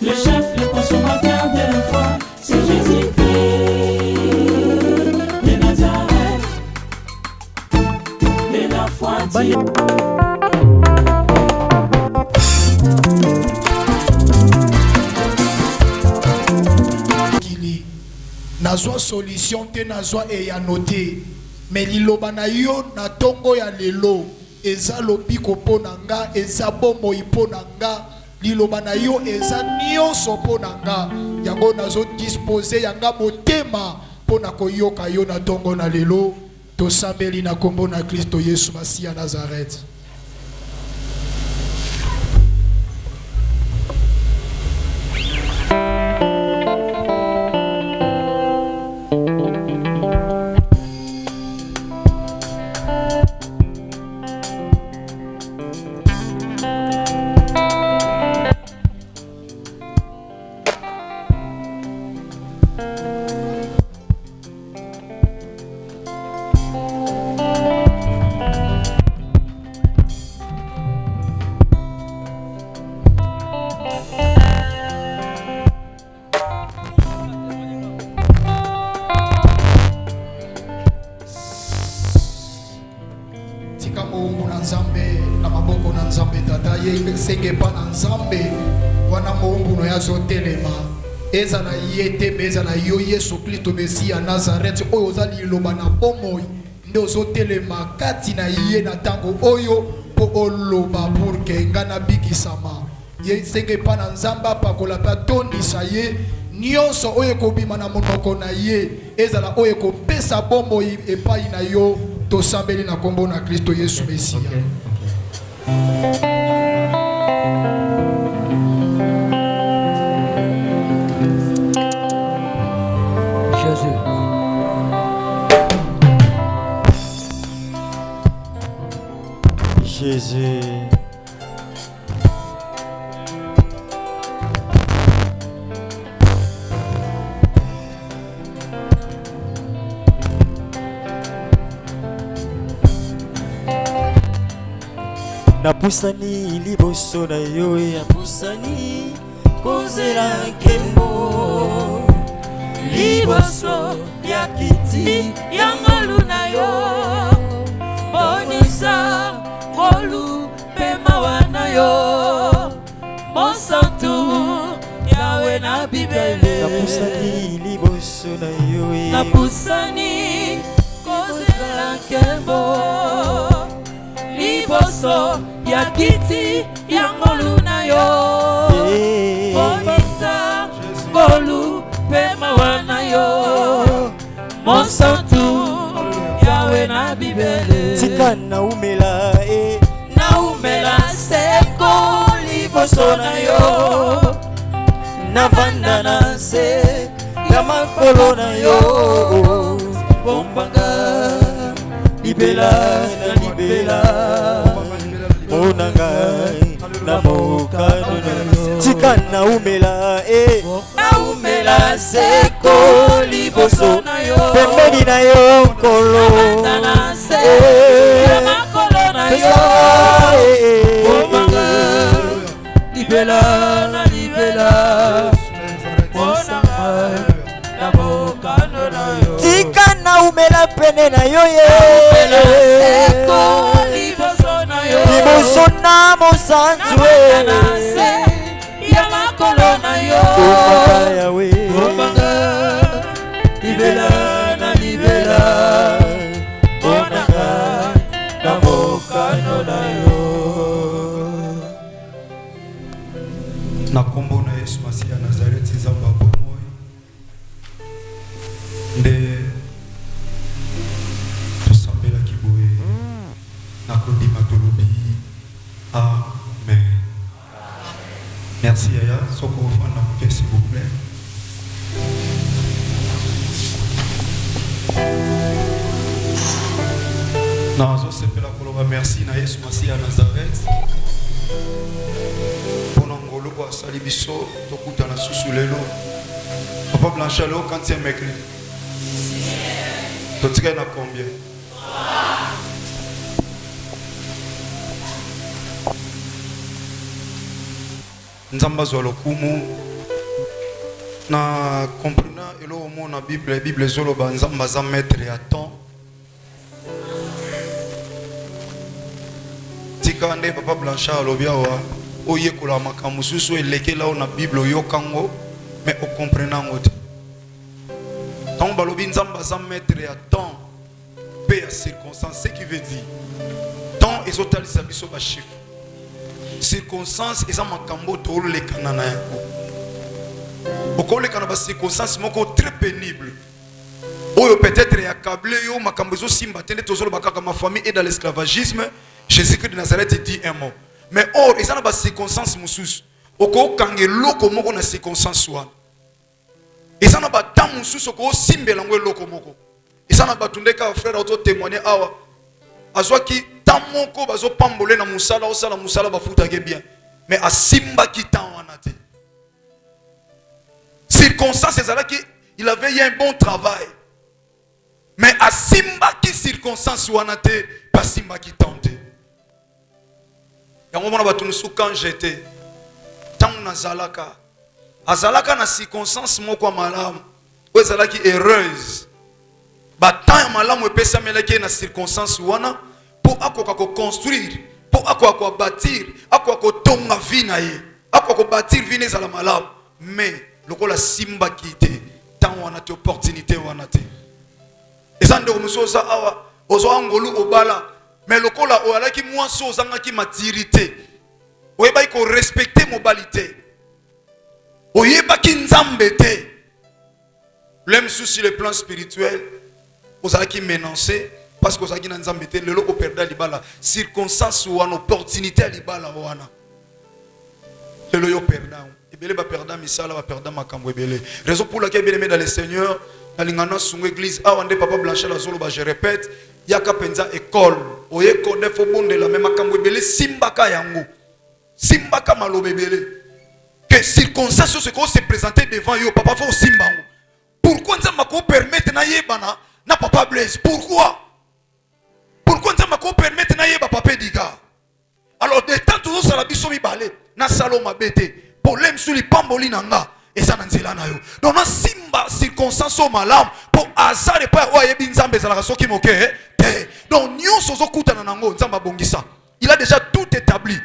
Le chef, le consommateur de la foi, c'est Jésus-Christ de Nazareth, de la foi divine. Nazwa solution te nazwa e ya noté mais liloba na yo na tongo ya lelo eza lobiko po na nga eza bomoi po na nga liloba na yo eza nyonso po na nga yango nazo dispose yanga motema po na koyoka yo na tongo na lelo tosambeli na kombo na Kristo Yesu Masiya Nazareth. Senge pa na nzambe wana moumbuno ya zotelema eza na yete beza na yo Yesu Kristo Mesiya Nazareth oyo ozali liloba na bomoi nde ozotelema kati na ye na tango oyo po oloba pour ke nga na bikisama ye senge pa na nzambe apakola pa tondisa ye nyonso oyo kobima na monoko na ye ezala oyo kopesa bomoi epai na yo tosambeli na kombo na Kristo Yesu Mesiya. Jésus. Napusani liboso na yo napusani kozela nkembo liboso ya kiti ya ngolu na yo bonisa Olu pema wana yo Monsanto yawe na bibele napusani liboso na yo napusani kozela nkembo liboso ya kiti ya ngolu na yo bonisa ngolu pema wana yo Monsanto yawe na bibele tika na umela na umela seko liboso na yo na vanda na se ya makolo na yo bombanga libela na libela monanga na mokano na tika na umela na umela seko liboso na yo pembeni na yo kolo na se ya makolo na yo bomanga libela na libela monanga na mokano na yo tika na umela pene na yo seko liboso na yo liboso na Monsanto na se ya makolo na yo bomanga libela na libela monanga na mokano na yo na kombo na Yesu Masiya Nazareth nzambe bomoi nde tosambelaki boye na kondima tolobi amen. Merci Yaya soko ofanda moke s'il vous plaît. Nazo sepela koloba merci na Yesu Masiya Nazareth pona ngolo kwa sali biso tokuta na susu lelo Papa Blanchard leo quand c'est mec to tika na combien nzamba zo lokumu na comprenant elo mo na Bible zolo banzamba za maître ya temps tika nde papa Blanchard lobiawa oye kola makamususu elekela na Bible yokango mais au comprenant ngote tant balobi nzamba za maître ya temps pe ya circonstance ce qui veut dire temps ezotalisa biso ba chiffre circonstance eza makambo to lekana na yango okole kana ba circonstance moko très pénible oyo peut-être ya câblé yo makambo zo simba tende tozolo bakaka ma famille est dans l'esclavagisme Jésus-Christ de Nazareth dit un mot mais or eza na ba circonstance mususu oko kange loko moko na circonstance wana eza na ba temps mususu oko simbela ngo loko moko eza na batundeka frère auto témoigner awa azwaki temps moko bazo pambolé na musala osala musala bafuta ke bien mais asimba ki temps wana te circonstance ezala ki il avait eu un bon travail mais asimba ki circonstance wana te pasimba ki temps te yango mona batu musu quand j'étais tant nazalaka azalaka na circonstance moko malamu o ezalaki heureuse ba temps malamu epesa melaki na circonstance wana pour akoka ko construire pour akoka ko bâtir akoka ko tonga vie na ye akoka ko bâtir vie ezala malamu mais lokola simba kite tant wana te opportunité wana te ezande musoza awa ozo angolu obala mais lokola o alaki mwaso ozangaki maturité oyeba ko respecter mobilité oyeba ki nzambe te l'homme sur le plan spirituel ozalaki menacé parce que ozalaki na nzambe te lelo ko perda libala circonstance wana opportunité libala wana lelo yo perda ebele ba perda misala ba perda makambo ebele raison pour laquelle bien aimé dans le Seigneur na lingana sungu église awande papa Blanchard la zolo ba je répète yaka penza école oye ko defo bonde la même makambo ebele simbaka yango simbaka malobe ebele que circonstances se présenter devant yo papa faut simbango pourquoi nzamba ko permettre na yebana na papa Blaise pourquoi nzamba ko permettre na yeba papa Diga alors de temps toujours ça la biso mibale na saloma bete problème sur les pamboli nanga et ça nanzela na yo donc na simba circonstance au malam pour hasard et pas oyebi nzambe za la soki moke donc nyonso zo kutana nango nzamba bongisa il a déjà tout établi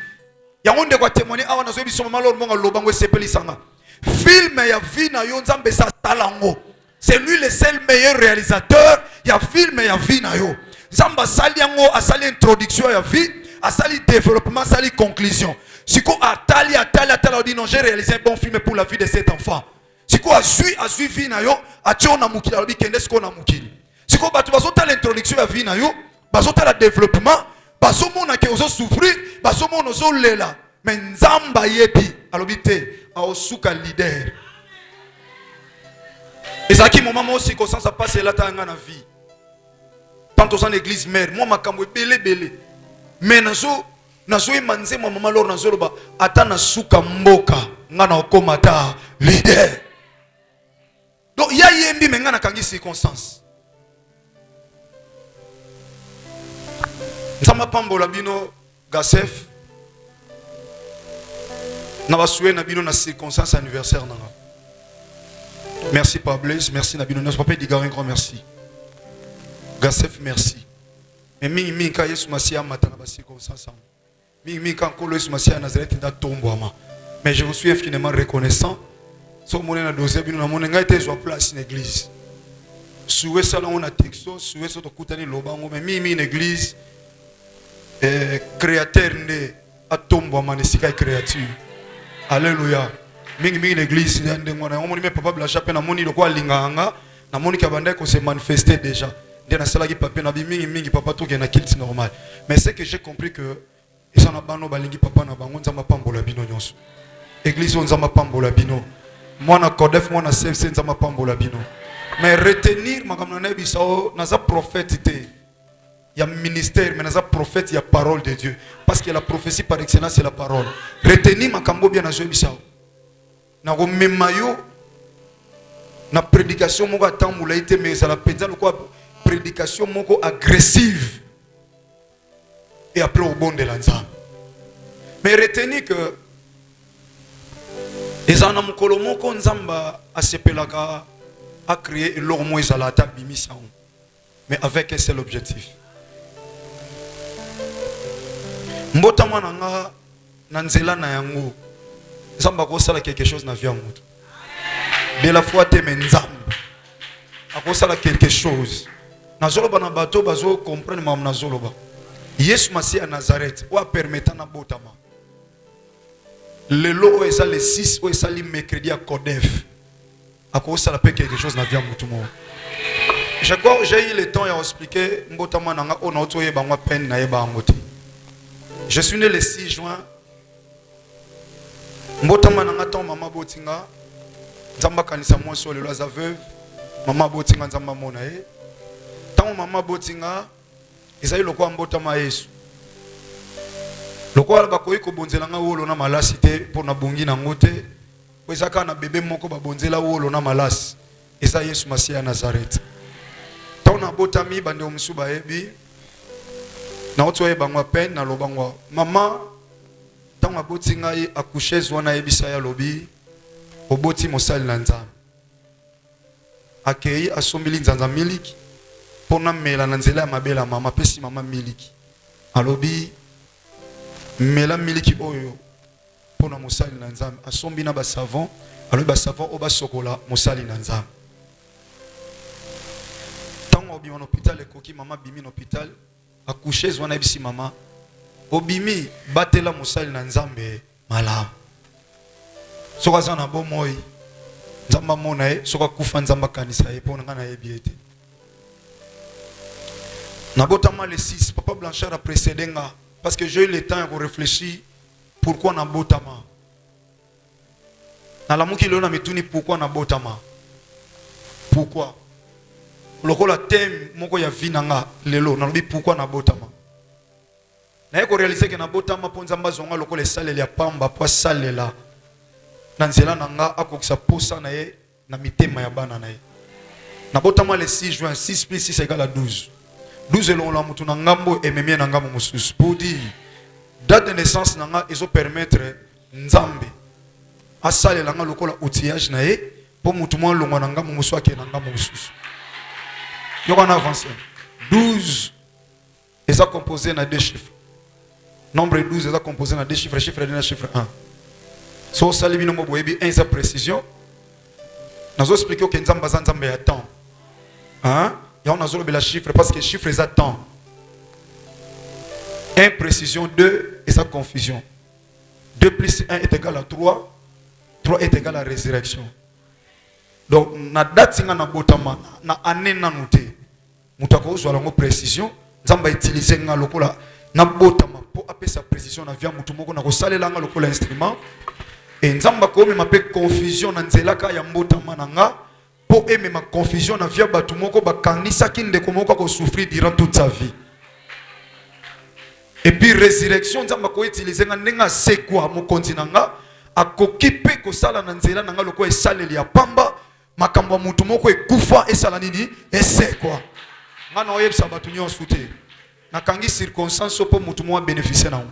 yango nde kwa témoigner awa na zo biso malo monga lobango sepeli sanga film ya vie na yo nzambe sa talango c'est lui le seul meilleur réalisateur ya film ya vie na yo nzamba sali yango asali introduction ya vie asali développement asali conclusion siko atali on dit non j'ai réalisé un bon film pour la vie de cet enfant siko a suivi na yo atio na mukili alobi kende siko na mukili siko batu bazota l'introduction ya vie na yo bazota la développement bazomona ke ozo souffrir bazomona ozo lela mais nzamba yebi alobi te aosuka leader et ça qui moment aussi comme ça passe là tanga na vie tant aux en église mère moi makambo belé mais nazo emanze mo mama lor nazo loba ata na suka mboka ngana okomata leader donc ya yembi menga na kangi circonstance nzama pambola bino Gasef na basoué na bino na circonstance anniversaire nanga merci Papa Blaise merci na bino notre papa Diga un grand merci Gasef merci mais mingi ka Yesu Masia matana ba circonstance mingi ka kolo Yesu Masia Nazareth nda tombwama mais je vous suis infiniment reconnaissant so mona na dossier bino na mona ngai te zo place na église soué sala on a texto soué so to kutani lobango mais mingi une église créateur ne atombwama ne sika créature alléluia mingi l'église ndenge ngona omoni me papa Blanchard pe na moni lokwa linganga na moni ka banda ko se manifester déjà ndena sala ki papa na mingi papa to na kilt normal mais c'est que j'ai compris que ça na bano balingi papa na bango nzamba pambola bino nyonso église nzamba pambola bino mwana Codef mwana CFC nzamba pambola bino mais retenir makamna na bisao na za prophète te il y a ministère mais naza prophète il y a parole de Dieu parce que la prophétie par excellence c'est la parole retenir makambo bien na zo bisao na ko memayo na prédication moko atambula ite mais ça la penza quoi prédication moko agressive et après au bon de l'ensemble mais retenez que ezana mukolo moko nzamba asepelaka a créé l'ormo ezalata bimisa, mais avec un seul objectif. Mbotama nanga nanzela na yango nzamba ko sala quelque chose na vie mutu. De la foi te menzamba akosala quelque chose nazoloba na bato bazo comprendre mam nazoloba Yesu Masiya Nazareth wa permettre na botama lelo eza le 6 o eza li mercredi à Codef akosala pe quelque chose na vie mutu mo. Je crois j'ai eu le temps à expliquer mbotama nanga ona otoye bangwa peine na yeba ngote. Je suis né le 6 juin mbotama nanga ton mama botinga nzamba kanisa mo so lelo za veuve mama botinga nzamba mona e tant mama botinga ezali lokwa mbotama Yesu lokwa bakoyi ko bonzela nga wolo na malasi te pona bongi na ngote wezaka na bébé moko ba bonzela wolo na malasi eza Yesu Masiya Nazareth tant na botami bande omusuba ebi na otoye bangwa peine na lobangwa mama tant abotinga e accoucheuse wana ebisa ya lobi oboti mosali na nzambe akei asombili nzanza miliki pona mela na nzela ya mabela mama pesi mama miliki alobi mela miliki oyo pona mosali na nzambe asombi na ba savon alobi ba savon oba sokola mosali na nzambe tango obimi na hôpital ekoki mama bimi na hôpital accoucheuse wana ebisi mama obimi batela mosali na nzambe malamu soka zana bo moyi nzamba mona e soka kufa nzamba kanisa e pona ngana ebiete na botama le 6 papa Blanchard a précédé nga parce que j'ai eu le temps de réfléchir pourquoi na botama na lamuki leo na mituni pourquoi na botama pourquoi lokola thème moko ya vie nanga lelo na lobi pourquoi na botama na yeko réaliser que na botama po nzamba zonga lokola saleli ya pamba po salela na nzela nanga akokisa posa na ye na mitema ya bana na ye na botama le 6 juin 6 plus 6 égale à 12 12 elongo la mutu na ngambo ememie na ngambo mosusu pour dire date de naissance nanga ezo permettre nzambe asalela nga lokola outillage na ye po mutu mwa longo na ngambo mosusu ake na ngambo mosusu yoko na avancer 12 est composé na deux chiffres nombre 12 est composé na deux chiffres chiffre 2 na chiffre 1 so sali bino mo boyebi 1 sa précision nazo expliquer que nzamba za nzambe ya temps hein ya on nazo le chiffre parce que chiffre est à temps 1 précision 2 et sa confusion 2 plus 1 est égal à 3 3 est égal à résurrection donc na date singa na botama na année na noté mutako zo la précision nzamba utiliser nga lokola na botama po apesa précision na via mutu moko na ko salela nga lokola instrument et nzamba ko me mape confusion na nzelaka ya mbotama nanga po eme ma confusion na via batu moko bakangisa kinde ko moko ko souffrir durant toute sa vie et puis résurrection nzamba ko utiliser nga ndenga sekwa mo kontinanga akokipe ko sala na nzela nanga loko esaleli ya pamba makambo mutu moko ekufa esala nini esekwa ngana oyebisa batu nyonso te nakangi circonstance po mutu mo bénéficier na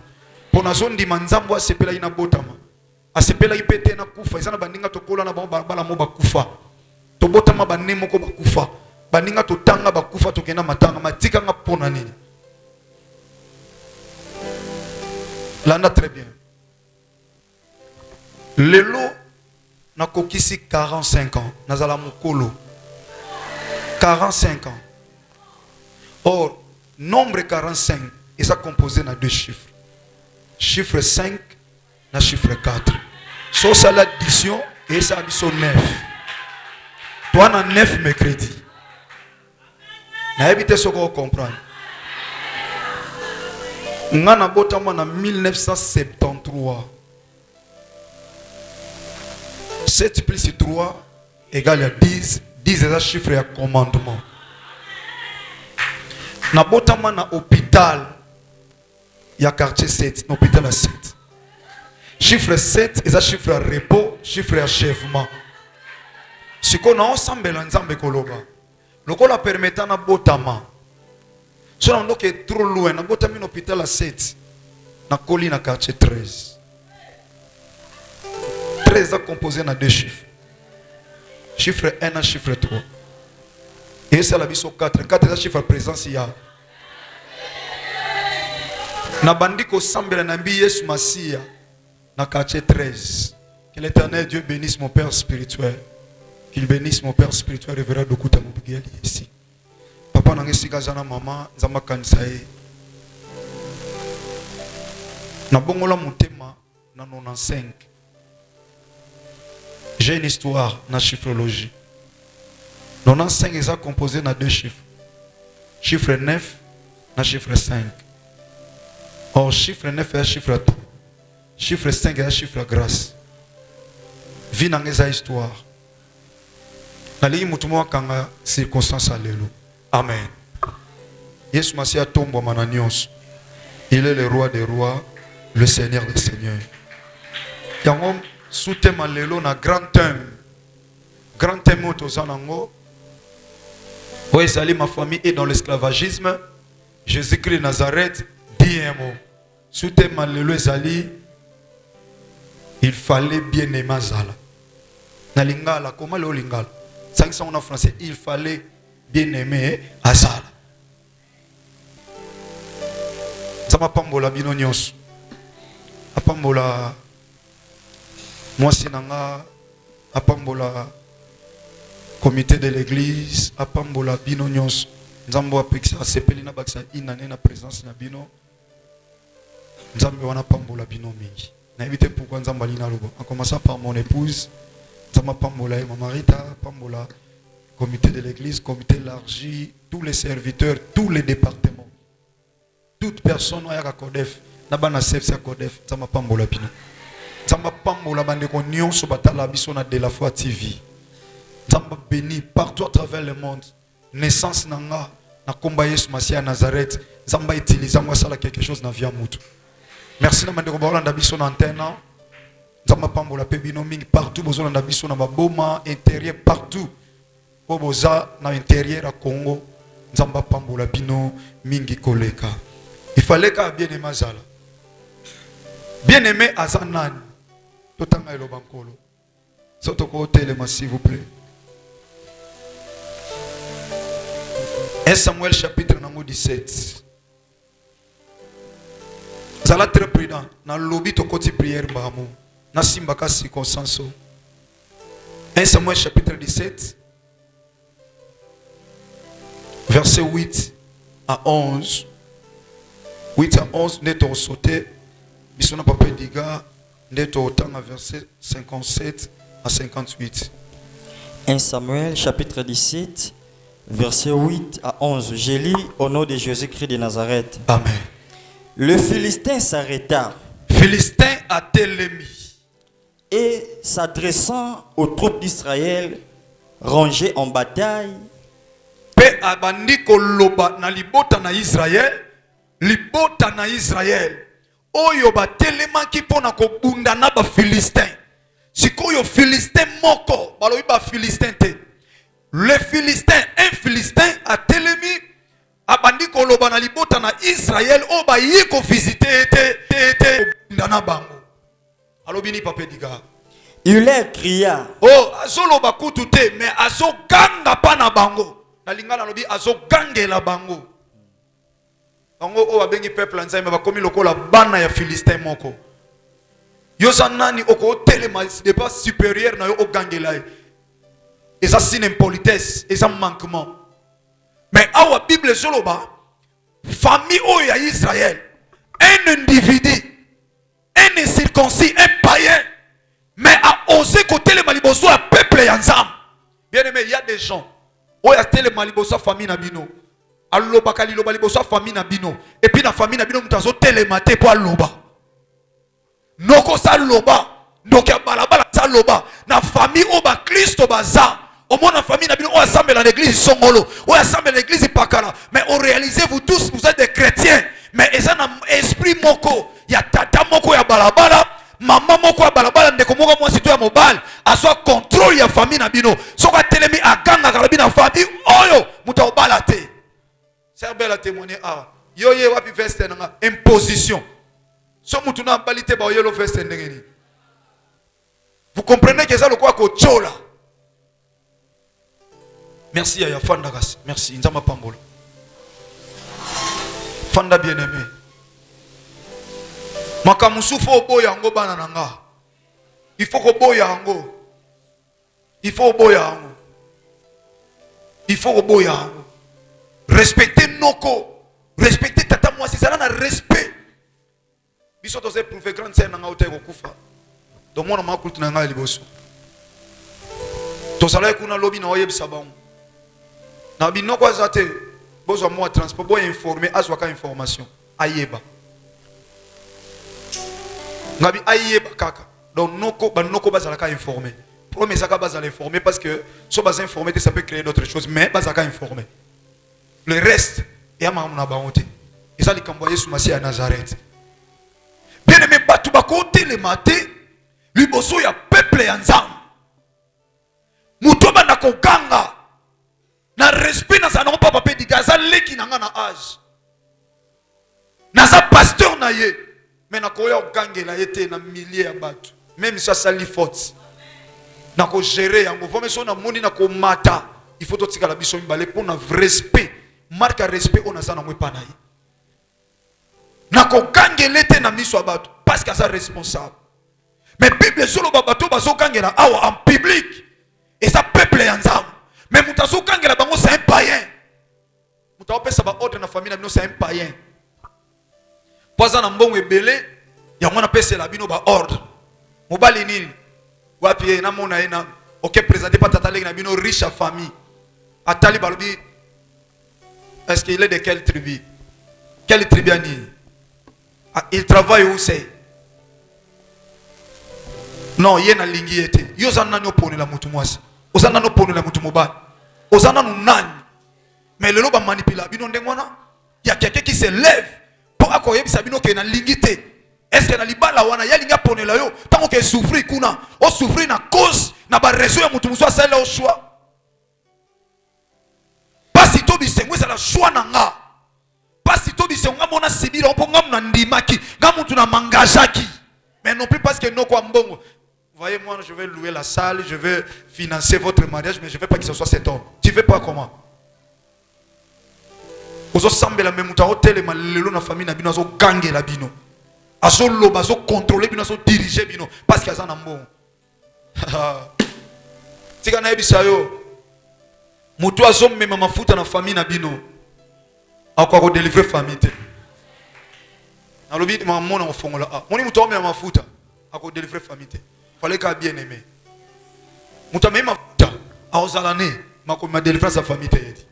po nazondi manzambo asepela ina botama asepela ipete na kufa ezana bandinga tokola na bala mo bakufa to botama banne moko bakufa bandinga to tanga bakufa to kena matanga matika nga pona nini landa très bien lelo na kokisi 45 ans nazala mukolo 45 ans or nombre 45 est composé de deux chiffres chiffre 5 na chiffre 4 so ça l'addition et ça addition 9 toi na 9 mercredi na éviter ce qu'on comprend ngana botama na 1973 7 plus 3 égale à 10 10 est un chiffre à commandement na botama na hôpital ya quartier 7 hôpital à 7 chiffre 7 est un chiffre à repos chiffre à achèvement ce qu'on a ensemble nzambe koloba lokola permettant na botama so na ndoke trop loin na botama na hôpital à 7 na koli na quartier 13 13 est composé de 2 chiffres. Chiffre 1 et chiffre 3. Et c'est la biso 4. 4 est chiffre présence il y a. Na bandiko sambela na mbi Yesu Masia na quartier 13. Que l'Éternel Dieu bénisse mon Père spirituel. Qu'il bénisse mon Père spirituel, révérend Dokuta Moubigali ici. Papa nangesi kazana maman nzamba kansaye. Na bongola mutema na 95. J'ai une histoire na chiffrologie. 95 est composé de 2 chiffres. Chiffre 9 na chiffre 5. Or chiffre 9 est un chiffre 3. Chiffre 5 est un chiffre grâce. Vie dans les histoire. Nali mutumo kanga circonstance alelo. Amen. Yesu Masia tombe mananios. Il est le roi des rois, le Seigneur des seigneurs. Yangom soutema lelo na grand thème. Grand thème otozanango. Oui, sali ma famille est dans l'esclavagisme. Jésus-Christ de Nazareth dit un mot. Soutema lelo sali. Il fallait bien aimer Zala. Na lingala, comment le lingala? 500 en français, il fallait bien aimer Azala. Ça m'a pambola binonyos. Apambola moi sinanga, apambola comité de l'église, apambola binonyos. Nzambo apekisa sepelina baksa inane na présence na bino. Nzambe wana pambola bino mingi. Na éviter pourquoi Nzamba lina lobo. En commençant par mon épouse, Nzamba pambola et ma marita, pambola comité de l'église, comité élargi, tous les serviteurs, tous les départements. Toute personne à Kodef, nabana sef sa Kodef, Nzamba pambola bino. Nzamba pambola bande ko nyonso batala biso na de la foi TV. Nzamba béni partout à travers le monde. Naissance nanga na komba Yesu Masia Nazareth, Nzamba utilise moi ça quelque chose na via mutu. Merci na mandeko ba Olanda biso na antenne. Nzamba pambola pe bino mingi partout bozo na biso na baboma intérieur partout. Po boza na intérieur à Congo. Nzamba pambola bino mingi koleka. Il fallait ka bien aimer Zala. Bien aimé Azanan. Totanga elo bankolo. Sotoko hôtel s'il vous plaît. 1 Samuel chapitre 17. Zala très prudent. Dans le lobby to côté prière bamo. Na simbaka circonstance. 1 Samuel chapitre 17. Verset 8 à 11. 8 à 11 neto sauté. Bisona papa diga neto autant à verset 57 à 58. 1 Samuel chapitre 17 verset 8 à 11. Je lis au nom de Jésus-Christ de Nazareth. Amen. Le Philistin s'arrêta. Philistin a télémi. Et s'adressant aux troupes d'Israël rangées en bataille, Pe abandi koloba na libota na Israël, libota na Israël. Oyo ba telema ki pona ko bunda na ba Philistin. Sikoyo Philistin moko, balobi ba Philistin te. Le Philistin, un Philistin a télémi abandi koloba na libota na Israël o ba yiko visiter te bunda na bango. Alobini pape diga. il leur cria. Oh, azolo bakutu te, mais azo ganga pa na bango. Na lingana lobi azo gange la bango. Bango o abengi peuple nzambe ba komi lokola bana ya Philistin moko. Yo sanani oko telema de pas supérieur na yo o gange la. Et ça c'est une impolitesse, et ça manquement. Mais awa Bible zoloba famille o ya Israël, un individu, un incirconcis, un païen, mais a osé côté le maliboso à peuple et ensemble. Bien aimé, il y a des gens où il y a le maliboso famille nabino. Allo bakali lo maliboso famille nabino. Et puis la famille nabino mutazo télématé pour loba. Noko sa loba, noko ya balabala sa loba. Na famille au ba Christo baza. Au moins la famille nabino on assemble dans l'église Songolo, on assemble dans l'église Pakala. Mais on réalisez vous tous vous êtes des chrétiens. Mais ils ont un esprit moko. Il y a tata moko ya balabala. Maman moko ya balabala ndeko moko moi sito ya mobile aswa contrôle ya famille na bino soka telemi aganga kalabi na famille oyo muta obala te serbela témoigner ah yo ye wapi veste na imposition so mutu na balite ba yelo veste ndengeni Vous comprenez que ça le quoi ko chola. Merci Yaya Fanda Gas. Merci Nzamba Pambolo. Fanda bien-aimé. Makamusu fo boya ngo bana nanga. Il faut ko boya ngo. Il faut boya ngo. Il faut boya ngo. Respectez noko. Respectez tata moi si ça na respect. Biso to se prouver grande scène nanga ote ko kufa. Donc moi na makultu nanga liboso. To sala kuna lobby na oyebisa bango. Na binoko azate bozo moi transport boy informer azwaka information ayeba. Ngabi ayeba kaka. Donc noko bazalaka informer. Premier ça bazala informer parce que so baz informer ça peut créer d'autres choses mais bazaka informer. Le reste ya mamuna baonte. Et ça likamboye sous Masia à Nazareth. Bien aimé batu bakote le maté liboso ya peuple ya nzambe. Mutoba na koganga na respect na zanon papa pe digaza leki nanga na âge. Na za pasteur na ye mais na koya ogangela yete na milliers ya batu. Même si ça sali faute. Na ko gérer yango vome so na moni na ko mata. Il faut totika la biso mbale pour na respect. Marque respect on a ça na mwe pa na ye. Na ko gangela te na miso abatu parce que ça responsable. Mais Bible solo babato bazo gangela awa en public. Et ça peuple est ensemble. Mais mutazo kangela bango c'est un païen. Mutazo pesa ba ordre na famille na bino c'est un païen. Poza na mbongo ebele ya mwana pesa la bino ba ordre. Mobali nini? Wapi na mona ina OK présenter pas tata na bino riche à famille. Atali balobi est-ce qu'il est de quelle tribu? Quelle tribu ani? Il travaille où c'est? Non, yena lingi ete. Yo zanna no pone la mutu mwasi. Ozana no pone la mutu mobali. Ozana no nani. Mais le loba manipula bino ndengwana. Ya quelqu'un qui se lève pour akoyebisa bino ke na lingi te. Est-ce que na libala wana ya linga pone la yo tango ke souffrir kuna. O souffrir na cause na ba raison ya mutu muswa sala au choix. Pasi to bisengwe sala choix na nga. Pasi to bisenga mona sibira opo ngam na ndimaki. Ngamutu na mangajaki. Mais non plus parce que no kwa mbongo. Voyez, moi, je vais louer la salle, je vais financer votre mariage, mais je ne veux pas que ce soit cet homme. Tu ne veux pas comment? Vous avez la même chose, la famille n'a pas gagné la bino. Azo loba, azo contrôler bino, azo diriger bino, parce qu'il y a un bon. Si vous avez dit ça, mutu azo même ma foute dans la famille na bino. Encore délivrer famille. Nalobi maman na fongola. Moni mutu ame ma foute. Encore délivrer famille. Fallait qu'à bien aimer. Moutamé ma futa a ozalane ma délivrer sa famille te yedi.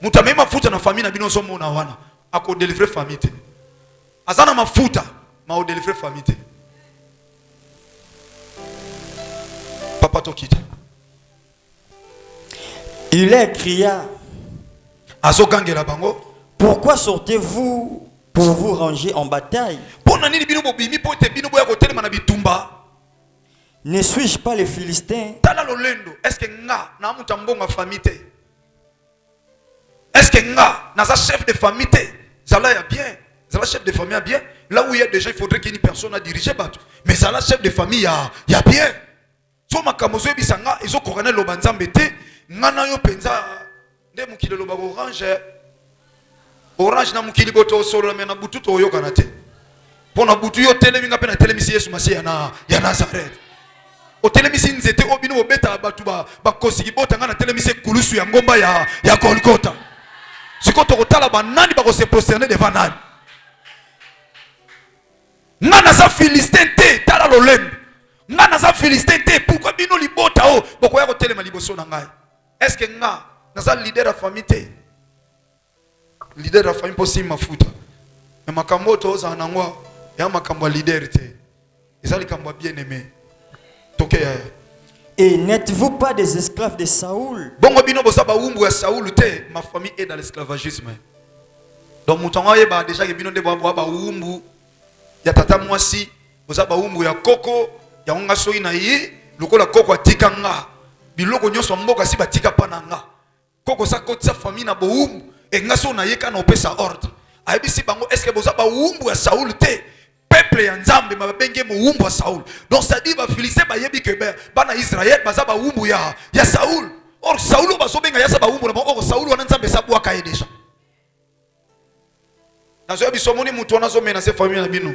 Moutamé ma futa na famille na bino somo na wana a ko délivrer famille te. Azana ma futa ma o délivrer famille te. Papa to kita. Il cria. Azo gangela bango. Pourquoi sortez-vous pour vous ranger en bataille? Ne suis-je pas les Philistins? Est-ce que nga na muta mbonga famille? Est-ce que nga na za chef de famille? Zala ya bien, zala chef de famille bien. Là où il y a des gens, il faudrait qu'il y ait une personne à diriger bateau. Mais zala chef de famille ya bien. So makamozo bisanga izo korana lobanzambe te nga na yo penza nde mukile loba orange. Orange na mukili boto solo na mena butu to yoka na te. Pona butu yo telemi nga pe na telemi Yesu Masia ya Nazareth. O telemi si nzete obino obeta batu ba kosiki bota nga na telemi se kulusu ya ngomba ya Golgotha. Sikoto kotala ba nani ba ko se prosterner devant nani. Nga na za Philistin te tala lolem. Nga na za Philistin te pourquoi bino libota o boko ya ko telema liboso na ngai. Est-ce que nga na za leader de famille te? Leader de la famille possible mafuta. Mais makambo toza anangwa ya makambo leader te. Eza likambo bien aimé. Toke ya. Et n'êtes-vous pas des esclaves de Saoul? Bongo bino bosa ba umbu ya Saoul te, ma famille est dans l'esclavagisme. Donc mutonga ye ba déjà que bino de ba umbu ya tata mwasi, bosa ba umbu ya koko, ya nga soyi na ye, lokola koko atikanga. Biloko nyonso mboka si batika pananga. Koko sa kotisa famille na bo umbu. Et ngaso na yeka na opesa ordre. Aibisi bango est-ce que boza ba umbu ya Saoul te? peuple ya nzambe babenge muumbu wa Saul. Donc ça dit ba Philistin ba yebi que bana Israël baza ba umbu ya Saul. Or Saul ba sobenga ya sa ba umbu na or Saul wana nzambe sabu akaye déjà. Nazo bisomoni mutu wana zo mena se famille na bino.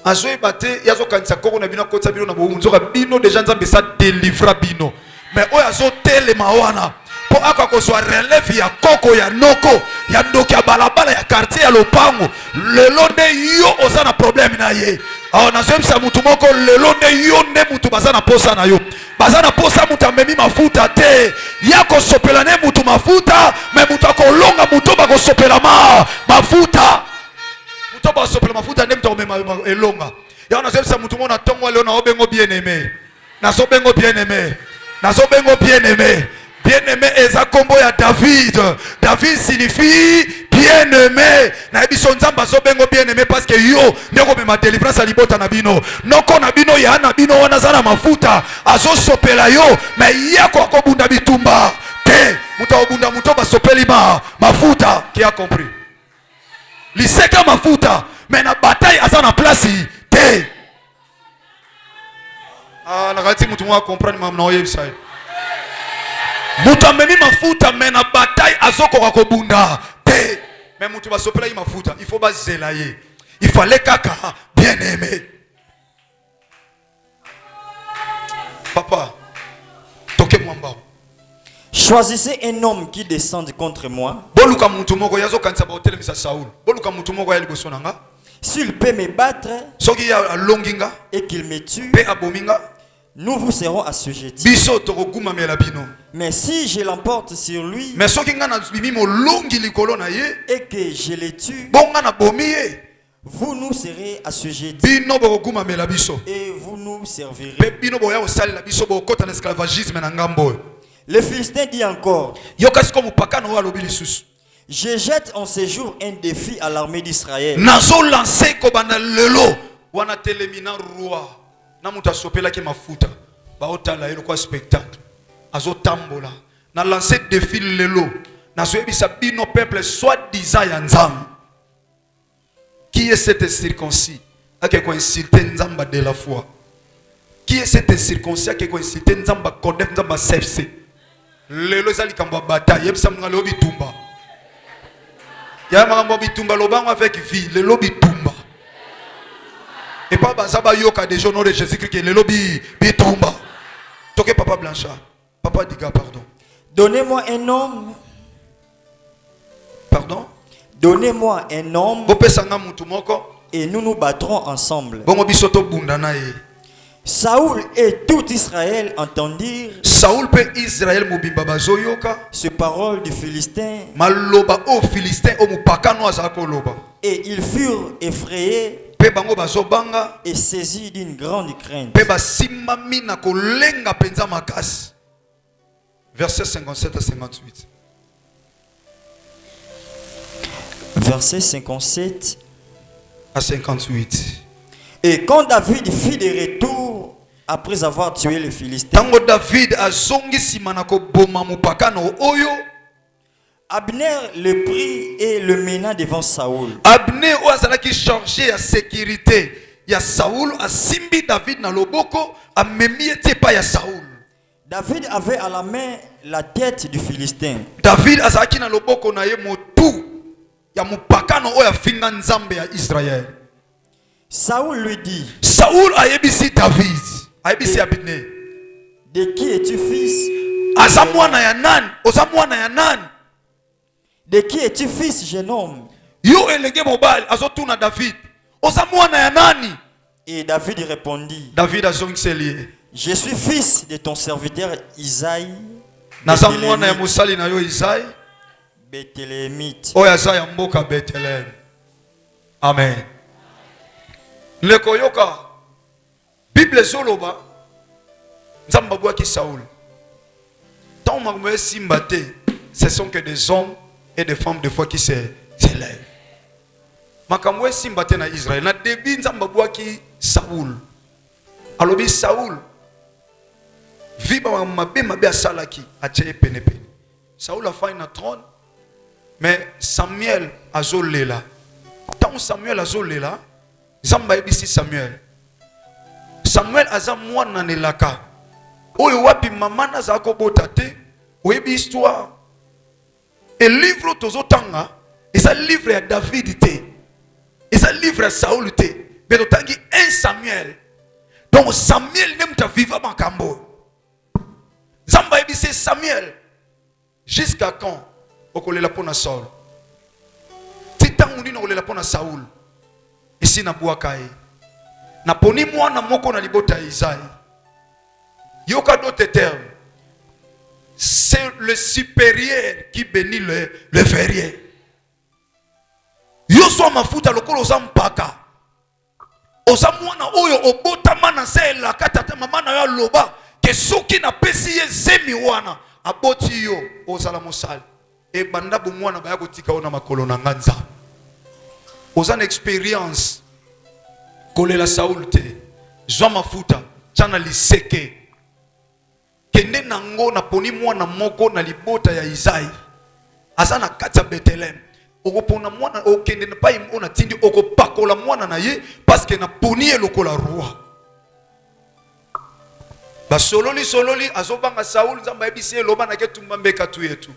Azo ebate yazo kanisa koko na bino kotsa bino na bo umbu zoka bino déjà nzambe sa délivra bino. Mais oyo azo telema wana po aka ko so relève ya koko ya noko ya ndoki ya balabala ya quartier ya lopango lelo nde yo oza na problème na ye. Alors nazemisa mutu moko lelo nde yo nde mutu baza na posa na yo. Baza na posa mutu amemi mafuta te. Ya ko sopela ne mutu mafuta, mais mutu akolonga mutu ba ko sopela mafuta. Mutu ba sopela mafuta nde mutu amema elonga. Ya nazemisa mutu mona tongo leo na obengo bien aimé. Na so bengo bien aimé. Na so bengo bien aimé. Bien-aimé eza kombo ya David. David signifie bien-aimé. Na biso nzamba so bengo bien-aimé parce que yo ndeko me ma délivrance libota na bino. Noko na bino ya na bino wana zana mafuta. Azo sopela yo mais yako akobunda bitumba. Te muta obunda muto ba sopeli mafuta qui a compris. Liseka mafuta mais na bataille azana place te. Ah na kati mutu mwa comprendre mam na oyebisa. Mutu amemi mafuta mena bataille azoko kako bunda te. Mais mutu basopela yi mafuta, il faut bazela ye. Il fallait kaka bien aimé. Papa, toke mwamba. Choisissez un homme qui descende contre moi. Boluka mutu moko yazo kanisa ba hotel misa Saul. Boluka mutu moko ya liboso nanga. S'il peut me battre Soki ya longinga et qu'il me tue, pe abominga. nous vous serons assujettis. Biso tokoguma mela bino. Mais si je l'emporte sur lui Mais soki nga na bimi mo longi likolo na ye et que je le tue, bonga na bomi ye. vous nous serez assujettis Bino bokoguma mela biso. et vous nous servirez. Pe bino boya osali la biso bokota na esclavagisme na ngambo. Le Philistin dit encore, Yokas comme paka no alobi lisusu. je jette en ce jour un défi à l'armée d'Israël. Nazo lancer ko bana lelo wana telemina roi. Na muta sopela ki mafuta. Ba otala yelo kwa spectacle. Azo tambola. Na lancer défi lelo. Nazo ebisa bino peuple soi-disant ya nzam. Qui est cet circoncis? A qui insulté nzamba de la foi. Qui est cet circoncis qui insulté nzamba kodef nzamba CFC? Lelo zali kamba bataille yebisa mga lobi tumba. Ya mambo bitumba lobango avec vie, le lobby tumba. Et pas bazaba yoka des gens de Jésus-Christ qui le lobby bitumba. Toke papa Blanchard. Papa Diga, pardon. Donnez-moi un homme. Pardon? Donnez-moi un homme Bopesanga mutu moko. et nous nous battrons ensemble. Bongo bisoto bundana ye. Saoul et tout Israël entendirent Saoul pe Israël mobimba bazoyoka. ces paroles du Philistin Maloba o Philistin o mupaka no azako loba. et ils furent effrayés Pe bango bazobanga. et saisis d'une grande crainte. Pe basimami na kolenga penza makasi. Verset 57 à 58. Verset 57. À 58. Et quand David fit des retours après avoir tué les Philistins, Tango David azongi simana ko boma mupaka no oyo. Abner le prit et le mena devant Saoul. Abner o azalaki chargé ya sécurité ya Saoul asimbi David na loboko amemi ete pa ya Saoul. David avait à la main la tête du Philistin. David azalaki na loboko na ye motu ya mupaka no oyo afinga nzambe ya Israël. Saoul lui dit, Saoul ayebisi David, ayebisi Abner. de qui es-tu fils? Aza mwana ya nani? Oza mwana ya nani? De qui es-tu fils, jeune homme? Yo elenge mobali azotuna David. Oza mwana ya nani? Et David répondit, David azongiseli. je suis fils de ton serviteur Isaïe, Naza mwana ya musali na yo Isaïe. Bethlehemite. Oya za ya mboka Bethlehem. Amen. Leko yoka Bible zoloba nzamba bwaki Saoul. Tant makumwe simbate, ce sont que des hommes et des femmes de foi qui s'élèvent. Makamwe simbate na Israël. Na début nzamba bwaki Saoul. Alobi Saoul. Viba mabe asalaki atie pene pene. Saoul a fait un trône. Mais Samuel azolela. Tant Samuel azolela, Zamba ebisi Samuel. Samuel aza mwana nelaka. Oyo wapi mama na za kobota te. Oyebi histoire. Et livre tozotanga, et ça livre à David te. Et ça livre à Saoul te. Mais totangi 1 Samuel. Donc Samuel n'aime ta viva makambo. Zamba ebisi Samuel. Jusqu'à quand? Okolela pona Saul. Titan undi na okolela pona Saoul. Ici na buakae. Na poni mwana moko na libota Isaïe. Yoka d'autres termes. C'est le supérieur qui bénit le inférieur. Yoso mafuta lokolo zampaka. Oza mwana oyo obota mana se la katata mama na yo loba ke soki na pesi ye zemi wana aboti yo ozala mosali. E banda bu mwana ba ya kotika ona makolo na nganza. Oza na expérience kolela Saul te. Zwa mafuta chana liseke. Kende nango na poni mwana moko na libota ya Isaïe. Asa na kati ya Bethlehem. Okopona mwana okende na pa imona tindi okopakola mwana na ye parce que na poni lokola roi. Ba sololi azobanga Saul nzamba ebisi eloba na ketumba mbeka tu yetu.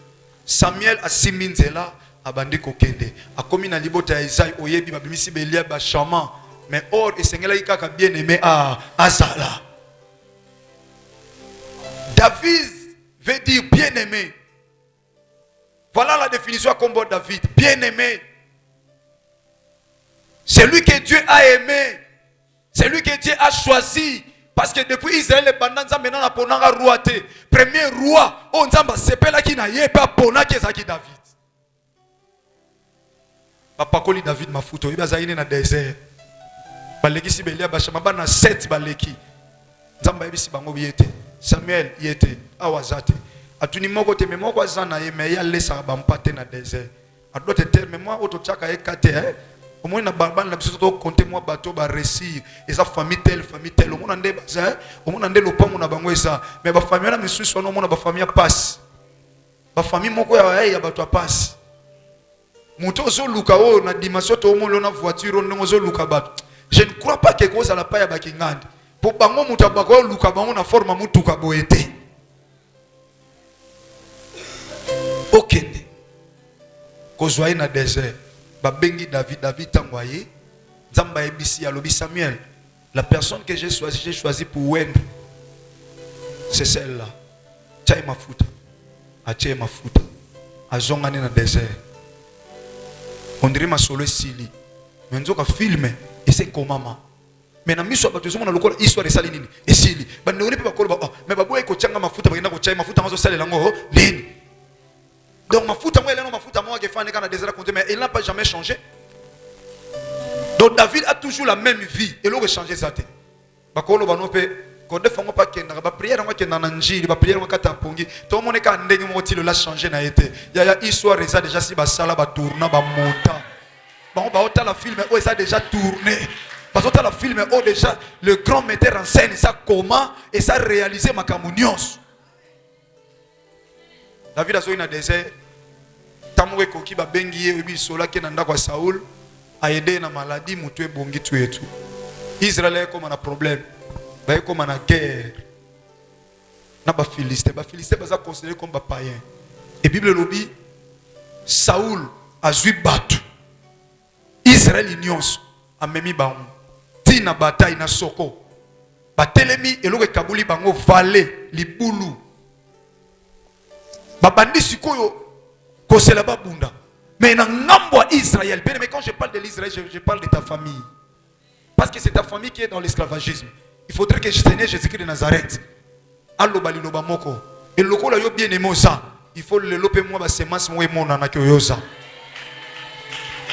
Samuel asiminzela abandi kokende. Akomi na libota ya Isaïe oyebi babimisi belia ba shaman. Mais or esengela ikaka bien aimé azala. David veut dire bien-aimé. Voilà la définition comme David. Bien-aimé. C'est lui que Dieu a aimé. C'est lui que Dieu a choisi. Parce que depuis Israël, les bandits maintenant na ponanga roi te. Premier roi, on zamba sepela ki na yepa pona ke zaki David. Papa koli David mafuto. Iba zaine na désert. Baleki si belia bashama ba na 7 baleki. Zamba ebisi bango yete. Samuel yete awazate atuni moko te memo zana ye me ya lesa ba mpate na désert adote terme moi auto chaka e kate au moins na barban na biso to compter moi bateau ba récit et sa famille telle au moins ndé baza au moins ndé lopango na bango esa mais ba famille na misusu no mona ba famille passe ba famille moko ya bato passe muto zo luka o na dimension to mo na voiture ndongo zo luka bato je ne crois pas que cause la pa ya bakingandi. Pour bango mutabako luka bango na forma mutuka boete. Okende. Kozwaye na désert. Ba bengi David tangwaye. Nzamba ebisi alobi Samuel. La personne que j'ai choisi pour wendre. C'est celle-là. Tchaye mafuta. Ache mafuta. Azongane na désert. On dirait ma solo sili. Mais nzoka filme et c'est comment mais na miso abato zomona lokola histoire esali nini esili bande oni pe bakolo ba mais baboye ko changa mafuta bagenda ko chai mafuta ngazo salela ngo nini donc mafuta moi eleno mafuta moi ke fane kana désert compter mais il n'a pas jamais changé. Donc David a toujours la même vie et l'autre changé ça te bakolo bano pe ko defango pa kenda ba prière ngo kenda na njili ba prière ngo kata pongi to moneka ndenge mo ti le la changer na été ya histoire eza déjà si ba sala ba tourna ba monta ba ota la film o ça déjà tourné. Parce que le film est déjà le grand metteur en scène ça comment et ça réalisé ma camunions. David a zoé na désert. Tamoué koki ba bengi ebi sola ke nanda kwa Saul a aidé na maladie mutu bongi tu et tout. Israël comme un problème. Ba comme une guerre. Na ba Philistin baza considéré comme ba païen. Et Bible lobby Saul a zui battu. Israël ignos a memi baum. Na bataille na soko batelemi eloko kabuli bango vale libulu babandi sikoyo kosela babunda mais na ngambo ya Israël mais quand je parle de l'Israël je parle de ta famille parce que c'est ta famille qui est dans l'esclavagisme. Il faudrait que Seigneur Jésus-Christ de Nazareth aloba liloba moko eloko la yo bien aimé ça il faut le loper moi ba semence moi mona na kyoyoza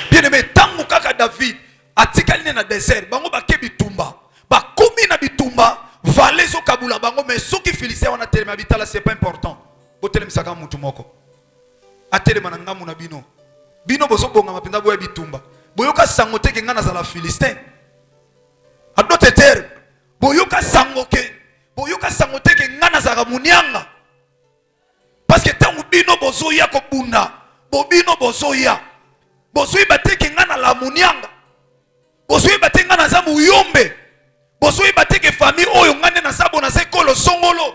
bien aimé tango kaka David atikali na désert bango bakebi tumba bakomi na bitumba vale zo kabula bango mais soki Philistin wana telema bitala c'est pas important botelem saka mutu moko atelema na ngamu na bino bozo bonga mapinda boya bitumba boyoka sango te ke ngana za la Philistin a d'autres termes boyoka sango te ke ngana za munianga parce que tangu bino bozo ya ko bunda bobino bozo ya bateke ngana la munianga Bosoye batenga na zamu yombe. Bosoye bateke famille oyo ngane na sabo na sekolo songolo.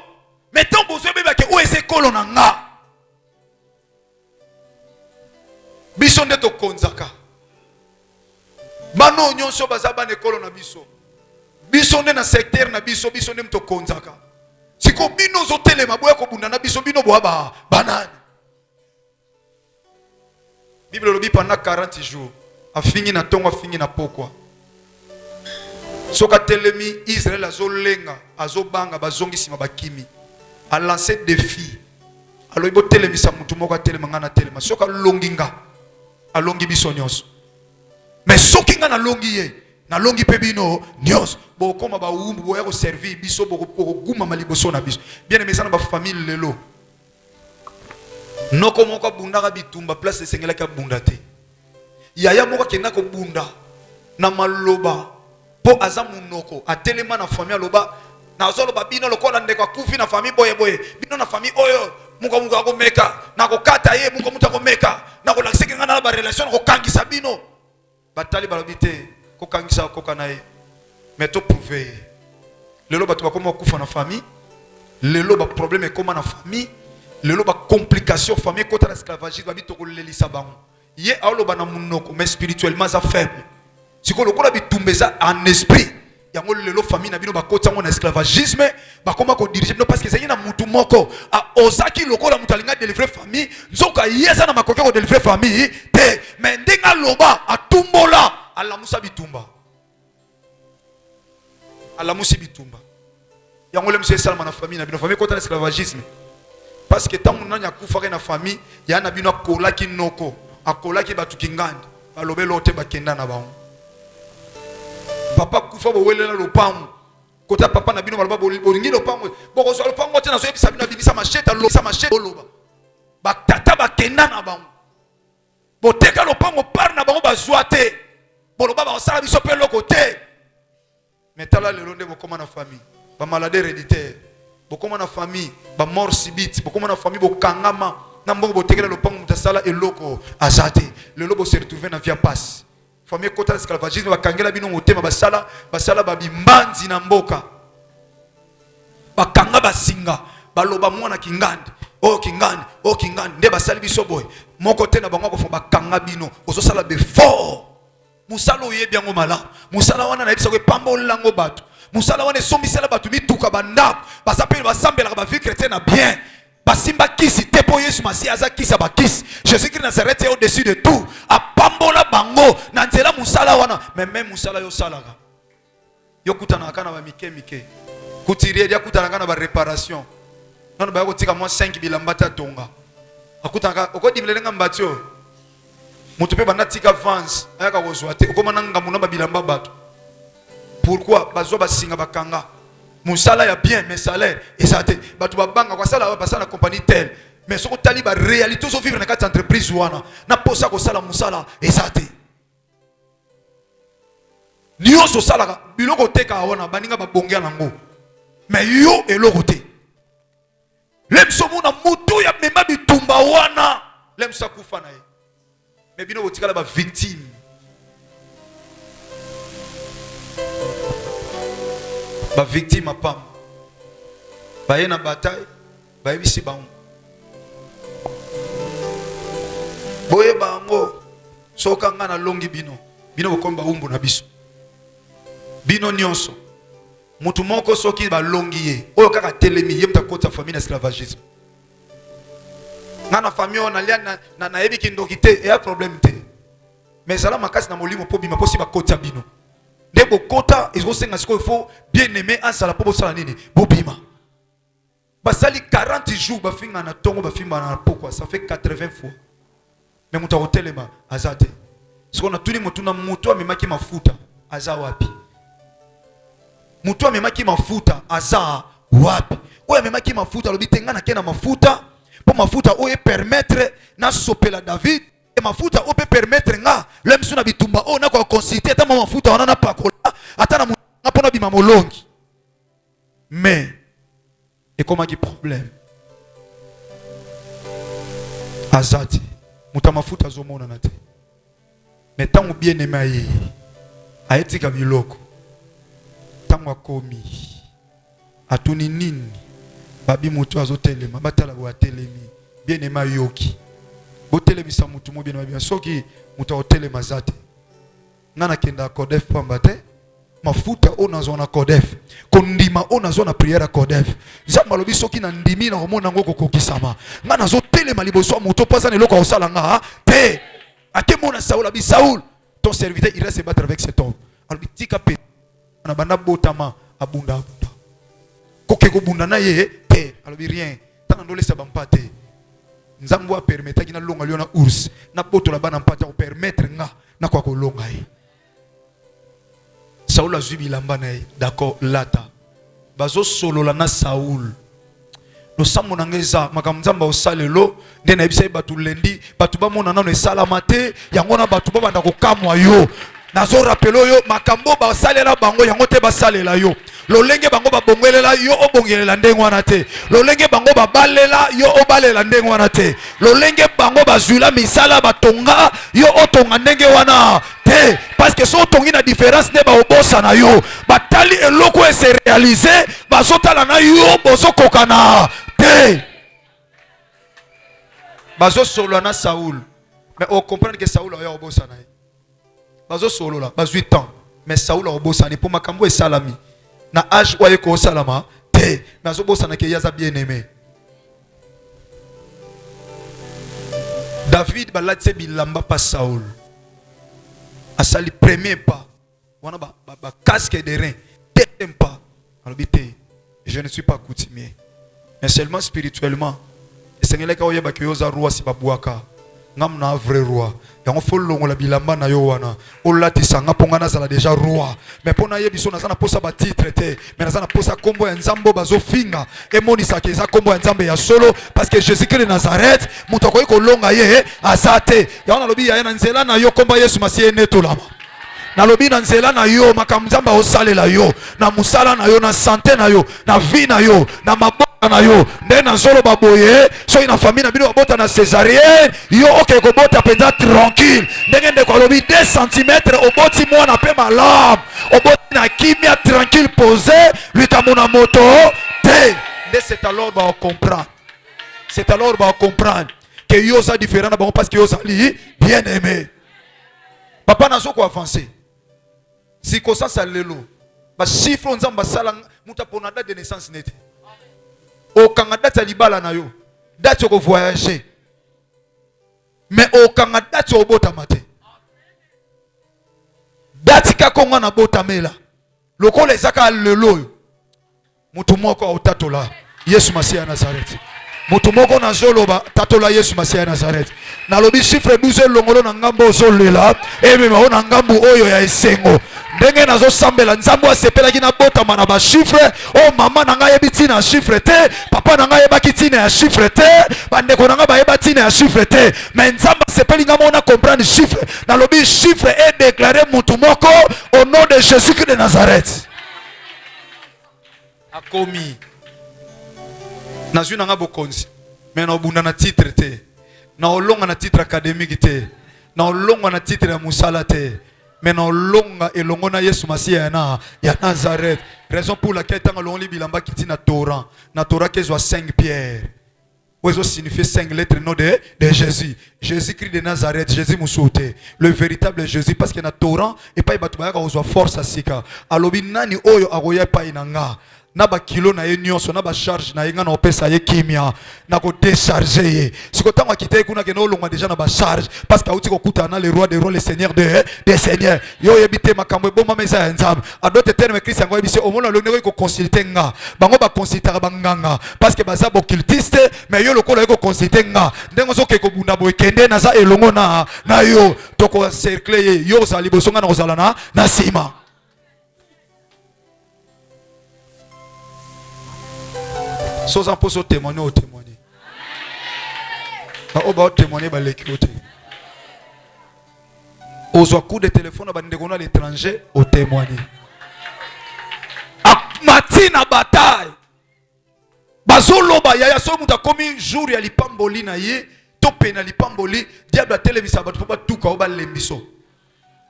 Mettons bosoye bebake o esekolo na nga. Biso nde to konzaka. Bano nyonso bazaba nekolo na biso. Biso nde na secteur na biso nde mto konzaka. Siko bino zo telema boya ko bunda na biso bino boaba banani. Bible lobi pendant 40 jours. Afingi na tongo afingi na pokwa. Soka telemi Israël azolenga azobanga bazongi sima bakimi. A lancé défi. Alors ibo telemi sa mutu moko telema ngana telema. Soka longinga. Alongi biso nyonso. Mais soki nga na longi ye. Na longi pe bino nyonso. Bo koma ba umbu bo ya ko servir biso bo guma maliboso na biso. Bien aimé sana ba famille lelo. Noko moko bundaka bitumba place de sengela ka bundate. Yaya moko kenda ko bunda na maloba po azamu noko atelema na famille loba na zoloba bino lokola ndeko kufi na famille boye boye bino na famille oyo muko ko meka na ko kata ye muko muta ko meka na ko lakiseke ngana ba relation ko kangisa bino batali balobite ko kangisa ko kanaye mais to prouver lelo batu bakoma kufa na famille lelo ba problème ekoma na famille lelo ba complication famille kota na esclavagisme babito ko lelisa bango ye aoloba na munoko mais spirituellement ça faible siko lokola bitumbeza en esprit yango lelo famille na bino bakota ngo na esclavagisme bakoma ko diriger no parce que c'est na mutu moko a osaki lokola mutu alinga délivrer famille nzoka yeza na makoke ko délivrer famille te mais ndenga loba atumbola ala musa bitumba ala musi bitumba yango le monsieur salama na famille na bino famille kota na esclavagisme parce que tant mon anya kufa na famille ya na bino kola kinoko akolaki batu kingandi balobelo te bakenda na bango papa kufa bo welela lopango kota papa na bino baloba bolingi lopango boko so lopango te na so ebisa bino bimisa machete loba batata bakenda na bango boteka lopango par na bango bazwa te boloba ba osala biso pe loko te metala lelo nde bokoma na famille ba maladie héréditaire bokoma na famille ba mort subite bokoma na famille bokangama na mbongo botekela lopango mutasala eloko azate lelo bo se retrouver na via passe famille kota esclavagisme bakangela bino motema basala babimbanzi na mboka bakanga basinga baloba mwana kingandi kingandi nde basali biso boy moko te na bango ko bakanga bino ozosala befort musala oyebi yango malamu musala wana na yebisa ko pambolango bato musala wana esombisela bato mituka bandako basapeli basambelaka ba vie chrétienne na bien basimba kisi te po Yesu Masi aza kisa ba kisi Jésus-Christ Nazareth est au-dessus de tout apambola bango na nzela musala wana même musala yo salaka yo kutana kana ba mike kutirie dia kutana kana ba réparation non ba ko tika moi 5 bilamba ta tonga akutaka okodimlelenga mbatio mutu pe bana tika avance ayaka kozwa te okoma nanga muna ba bilamba bato pourquoi bazo basinga bakanga musala ya bien mais salaire et ça te batu babanga kwa sala basala compagnie telle mais soko tali ba réalité so vivre na kati entreprise wana na posa ko sala musala et ça te niyo so sala biloko teka wana baninga babongea nango mais yo eloko te lemso mona mutu ya mema bitumba wana lemsa kufa na ye mais bino botikala ba victime ba victime apam baye na bataille baye bisi bango boye bango soka nga na longi bino bokomba umbu na biso bino nyonso mutu moko soki ba longi ye oyo kaka telemi ye mtakota famille esclavagisme nga na famille on alia na yebi kindoki te e a problème te mais sala makasi na molimo po bima posi ba kota bino ne bokota ezosenga siko il faut bien aimer asala po bosala nini bobima basali 40 jours bafinga na tongo bafimba na pokwa ça fait 80 fois mais mutu akotelema azate siko na tuni mutu na mutu amemaki mafuta aza wapi mutu amemaki mafuta aza wapi oyo amemaki mafuta lobi tenga na kena mafuta po mafuta oyo permettre na sopela David et mafuta o peut permettre nga le msuna bitumba o na ko consulter ata mafuta wana na pakola ata na pona bima molongi mais et comment qui problème azati muta mafuta zomona na te mais tant bien aimé ayetika biloko tango akomi atuni nini babi moto azotelema batala bo atelemi bien ema yoki botelemisa mutu mo bien bien soki mutu otelema zate ngana kenda kodef pamba te mafuta ona zona kodef kondima ona zona prière kodef zamba lobi soki na ndimi na omona ngoko kokisama ngana zo telema liboso mutu pasa ne loko osala nga te akemona Saul abi Saul ton serviteur il reste se battre avec cet homme alors tika pe na banda botama abunda abunda kokeko bunda na ye te alors rien tana ndole sa bampate nzambo a permettre kina longa liona ours na boto la bana mpata ko permettre nga na kwa ko longa ye Saul azwi bilamba na ye d'accord lata bazo solola na Saul lo sambo na ngeza makamzamba osalelo nde na ebisa batu lendi batu ba mona nano esalama te yango na batu ba banda ko kamwa yo nazo rappelo yo makambo ba salela bango yango te ba salela yo lolenge bango ba bongelela yo obongelela ndenge wana te lolenge bango ba balela yo obalela ndenge wana te lolenge bango ba zula misala batonga yo otonga ndenge wana te parce que so tongi na différence ne ba obosa na yo batali eloko se réaliser bazotala na yo bozo kokana te bazo solo na Saul mais on comprend que Saul a obosa na ye bazo solo la bas 8 ans mais Saul a obosa ni pour makambo e salami na âge oye ko salama te mais zo bosa na ke yaza bien aimé David balatse bilamba pa Saul asali premier pas wana ba casque de rein deuxième pas alobité je ne suis pas coutumier mais seulement spirituellement esengele ka oyeba ke yoza roi si babuaka ngam na vrai roi yango folongo la bilamba na yo wana olatisa nga ponga na zala déjà roi mais pona yebiso na sana posa ba titre te mais na sana posa kombo ya nzambo bazo finga emonisa ke za kombo ya nzambe ya solo parce que Jésus-Christ de Nazareth muto ko longa ye azate yango na lobi ya na nzela na yo kombo Yesu Masiye netolama na lobi na nzela na yo makamzamba osalela yo na musala na yo na santé na yo na vie na yo na maboko na yo nde na zolo baboye so ina famille na bino bota na césarienne yo oke ko bota penza tranquille ndenge nde ko lobi 2 cm oboti mwana pe malam oboti na kimia tranquille posé lutamona moto te nde c'est alors ba comprendre c'est alors ba comprendre que yo ça différent na bon parce que yo ça li bien aimé papa na zo ko avancer si ko ça lelo ba chiffre nzamba sala muta pona date de naissance nete okanga date ya libala na yo date ko voyager mais okanga date obotama te date ka konga na botamela lokola ezaka lelo mutu moko otatola Yesu Masiya ya Nazareth mutu moko na zoloba tatola Yesu Masiya ya Nazareth na lobi chiffre 12 longolo na ngambo zolela emema ona ngambo oyo ya esengo ndenge nazo sambela nzambo asepelaki na botama na ba chiffre o mama na ngai yebiti na chiffre te papa na ngai yebaki tina ya chiffre te bandeko na ngai bayeba tina ya chiffre te mais nzambo asepeli ngai mona comprendre chiffre na lobi chiffre est déclaré mutu moko au nom de Jésus-Christ de Nazareth akomi nazwi na nga bokonzi mais na obunda na titre te na olonga na titre académique te na olonga na titre ya musala te mais na olonga elongo na Yesu Masiya ya Nazareth raison pour laquelle tant olongi bilamba kiti na Torah kezwa 5 pierres ozo signifie 5 lettres nom de Jésus Jésus-Christ de Nazareth Jésus musote le véritable Jésus parce que na Torah et pas batu bayaka ozwa force asika alobi nani oyo akoya pa inanga na ba kilo na ye nyonso na ba charge na yenga na opesa ye kimia na ko décharger ye siko tango akite kuna ke no longwa déjà na ba charge parce que auti ko kuta na le roi des rois le seigneur des seigneurs yo yebite makambo eboma mesa ya nzambe a d'autres termes Christ yango yebise omona longeko ko consulter nga bango ba consulter banganga parce que baza bo cultiste mais yo lokolo ko consulter nga ndengo zo ke ko bunda bo ekende na za elongo na yo to ko cercle ye yo za liboso nga na kozala na sima Sans en poser témoigner au témoigner. Au bas témoigner par l'écriture. Aux coups de téléphone à l'étranger au témoigner. À matin à bataille. Bazolo ba ya so muta komi jour ya lipamboli na ye to pena lipamboli diable a télévisa ba tout ka ba lembiso.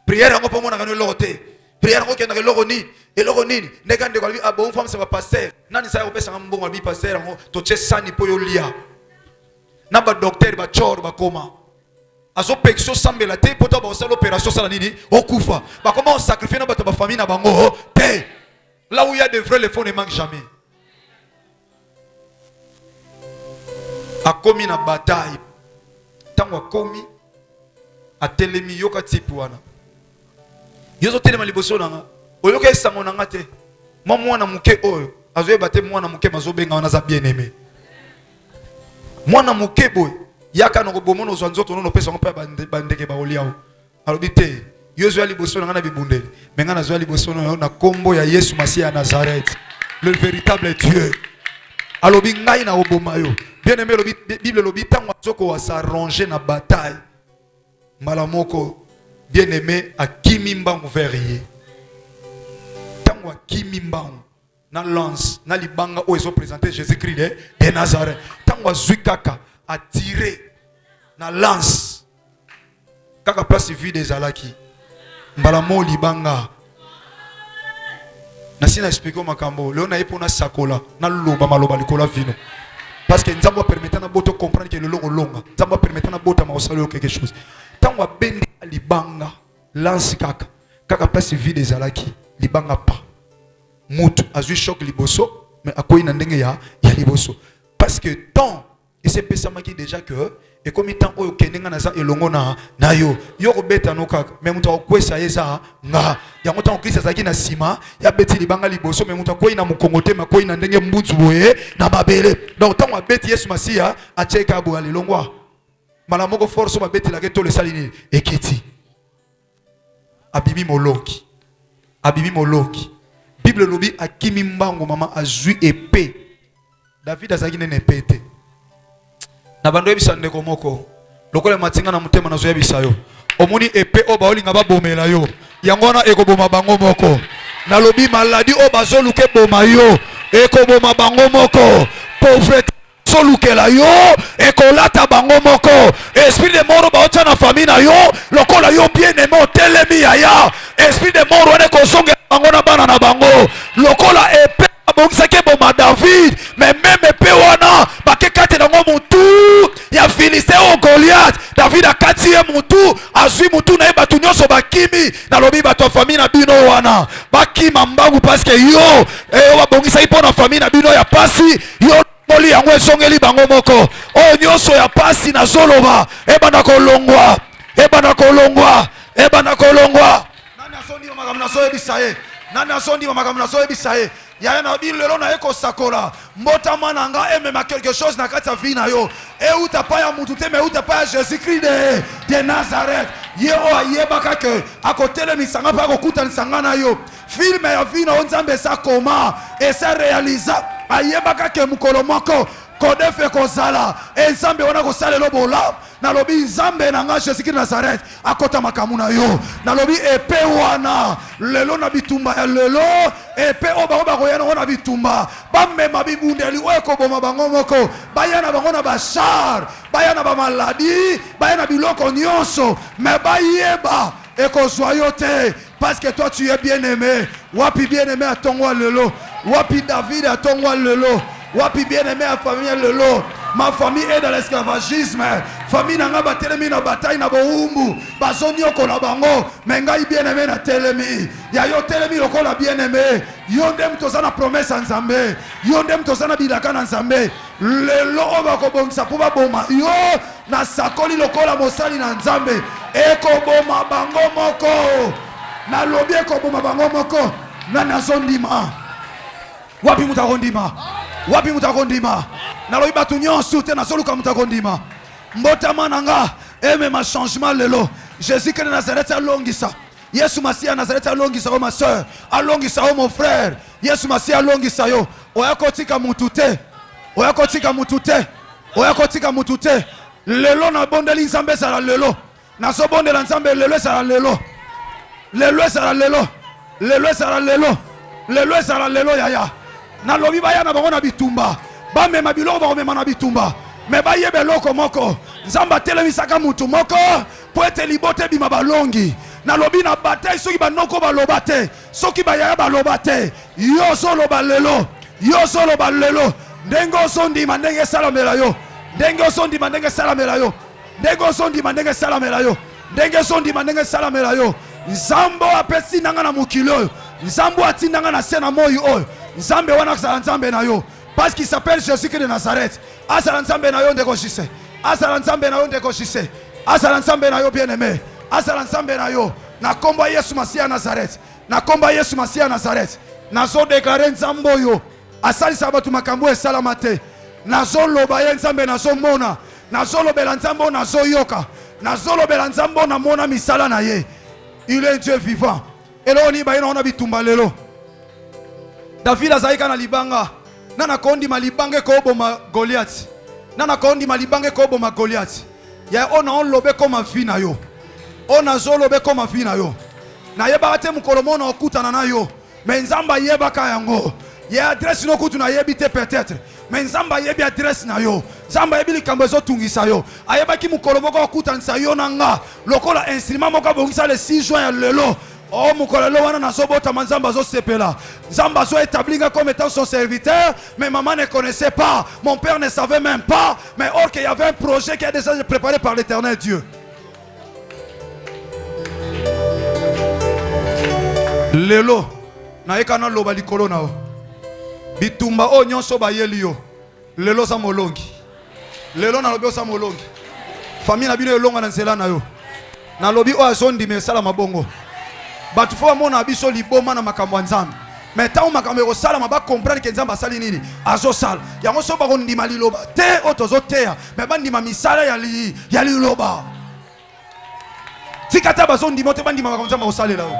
Prière ngo pa mona ngano lote. prière ko kende eloko nini eloko nini ndeka ndeko ali abo femme c'est pas pasteur nani sa ko pesa mbongo ali pasteur ngo to che sani po yo lia na ba docteur ba chor ba koma azo pexo sambela te poto ba osala opération sala nini okufa ba comment on sacrifier na ba ta famille na bango te là où il y a de vrais les fonds ne manquent jamais a komi na bataille tango komi a telemi yoka tipu wana yozo telema liboso nanga oyoka esango nanga te mwana muke oyo azoyeba te mwana muke mazobenga wana za bien aimé mwana muke boy yaka no bomono ozwa nzoto nono pesa ngopa bandeke ba oliao alobi te yozo ya liboso nanga na bibundeli menga nazo ya liboso na kombo ya Yesu Masia ya Nazareth le véritable Dieu alobi ngai na oboma yo bien aimé lobi Bible lobi tango azoko wa s'arranger na bataille malamoko bien aimé akimi mbangu verrier tango akimi mbangu na lance na libanga o ezo présenter Jésus-Christ de Nazareth tango azui kaka attiré na lance kaka place vide ezalaki mbalamo libanga na sina expliquer makambo leo na epona sakola na loba maloba likola vino parce que nzambo permettant na boto comprendre que le longo longa nzambo permettant na boto ma osalo quelque chose tango abendi libanga lance kaka place vide ezalaki libanga pa mutu azui choc liboso mais akoyi na ndenge ya liboso parce que tant et c'est pesamaki déjà que et comme temps oyo kendenga naza elongo na yo kobeta no kaka mais mutu akwesa yeza nga yango tant Christ azaki na sima ya beti libanga liboso mais mutu akoyi na mukongote makoyi na ndenge mbuzu boye na babele donc tant abeti Yesu Masia acheka bo alilongwa mala moko force ba beti la ke to le salini ekiti abimi moloki Bible lobi akimi mbango mama azui épée David azaki nene épée na bando yebisa ndeko moko lokola matinga na mutema na zo yebisa yo omoni épée o baolinga babomela yo yango na ekoboma bango moko na lobi maladie o bazoluke boma yo ekoboma bango moko pauvreté solukela yo ekolata bango moko esprit de mort baotia na famille na yo lokola yo bien aimé otelemi yaya esprit de mort wane kozongela bango na bana na bango lokola épée abongisaki boma David mais même épée wana bakekate nango mutu ya Philistin o Goliath David akati ye mutu azwi mutu na ye batu nyonso bakimi na lobi bato famille na bino wana bakima mbangu parce que yo babongisaki mpo na famille na bino ya pasi yo moli yango esongeli bango moko oyo nyonso ya pasi na zoloba ebana kolongwa nani asondima makambo na zoyebisa ye nani asondima makambo na zoyebisa ye yaya na bilelo na eko sakola mbotama na nga emema quelque chose na kati ya vie na yo euta pa ya mutu te me euta pa ya Jésus-Christ de Nazareth ye o ayebaka ke akotelemisa nga mpe akokutanisa nga na yo filme ya vie na yo nzambe esa koma esa réalisa ayebaka ke mokolo moko kodefe kozala nzambe wana kosalela bolamu nalobi nzambe na nga Jésus-Christ Nazareth akota makamu na yo nalobi épée wana lelo na bitumba ya lelo épée o bango bakoya nango na bitumba bamema bibundeli oyo ekoboma bango moko baya na bango na bachar baya na bamaladi baya na biloko nyonso me bayeba ekozwa yo te parce que toi tu es bien aimé wapi bien aimé atongwa lelo wapi David atongwa lelo wapi bien aimé à famille lelo ma famille est dans l'esclavagisme famille nanga batelemi na bataille na boumbu bazoni okola bango mengai bien aimé na telemi ya yo telemi okola bien aimé yo ndem tozana promesse en Nzambe yo ndem tozana bilaka na Nzambe lelo obakobongisa po baboma yo na sakoli lokola mosali na Nzambe ekoboma bango moko na lobi ekoboma bango moko na nazondima wapi mutakondima na lobi batu nyonso te nasoluka mutakondima mbotama nanga emema changement lelo Jésus-Christ de Nazareth alongisa Yesu Masia Nazareth alongisa o ma soeur alongisa o mon frère Yesu Masia alongisa yo oyakotika mutu te lelo na bondeli Nzambe ezala lelo nazobondela Nzambe lelo ezala lelo yaya na lobi baya na bango na bitumba bamema biloko bakomema na bitumba me bayeba eloko moko Nzambe atelemisaka mutu moko po ete libota ebima balongi nalobi na bataille soki banoko baloba te soki bayaya baloba te yo zoloba lelo yo zoloba lelo ndenge ozondima ndenge esalamela yo ndenge ozondima ndenge esalamela yo ndenge ozondima ndenge esalamela yo ndenge ozondima ndenge esalamela yo nzambe apesi nanga na mokili oyo nzambe atindanga na se na moi oyo nzambe wana azala nzambe na yo parce qu'il s'appelle Jésus-Christ de Nazareth azala nzambe na yo ndeko jise azala nzambe na yo ndeko jise azala nzambe na yo bien-aimé azala nzambe na yo na kombo Yesu Masiya ya Nazareth na kombo Yesu Masiya ya Nazareth nazo déclarer nzambe oyo asalisa bato makambo esalama te nazoloba ye nzambe nazomona nazolobela nzambe nazoyoka nazolobela nzambe namona misala na ye. Il est Dieu vivant. Eloni bayina ona bitumba lelo. David azaika na libanga. Nana kondi malibange ko boma Goliath. Nana kondi malibange ko boma Goliath. Ya ona on lobe koma vina yo. Ona zolobe koma vina yo. Na yeba te mukolomo na okutana na yo. Mais nzamba yeba ka yango. Ya adresse no kutu na yebite peut-être. Mais nzamba yebi adresse na yo. Nzamba yebi likambo zo tungisa yo. Ayeba ki mukolomo ko okutanisa yo nanga. Lokola instrument moko bongisa le 6 juin ya lelo. Oh mukolelo wana nazobota manzamba zo sepela. Nzamba zo établir comme étant son serviteur, mais maman ne connaissait pas, mon père ne savait même pas, mais or qu'il y avait un projet qui a déjà été préparé par l'Éternel Dieu. Lelo na ekana loba likolo na o. Bitumba o nyonso bayeli yo. Lelo sa molongi. Lelo na lobi sa molongi. Famille na bino elonga na nzela na yo. Na lobi o azondi mesala mabongo. Batu fo mona biso liboma na makambo nzambe. Mais tant makambo ko sala maba comprendre que nzamba sali nini azo sala. Yango so ba ko ndima liloba te otozo teya. Mais ba ndima misala ya liloba. Tikata bazo ndima te ba ndima makambo nzamba osalela o.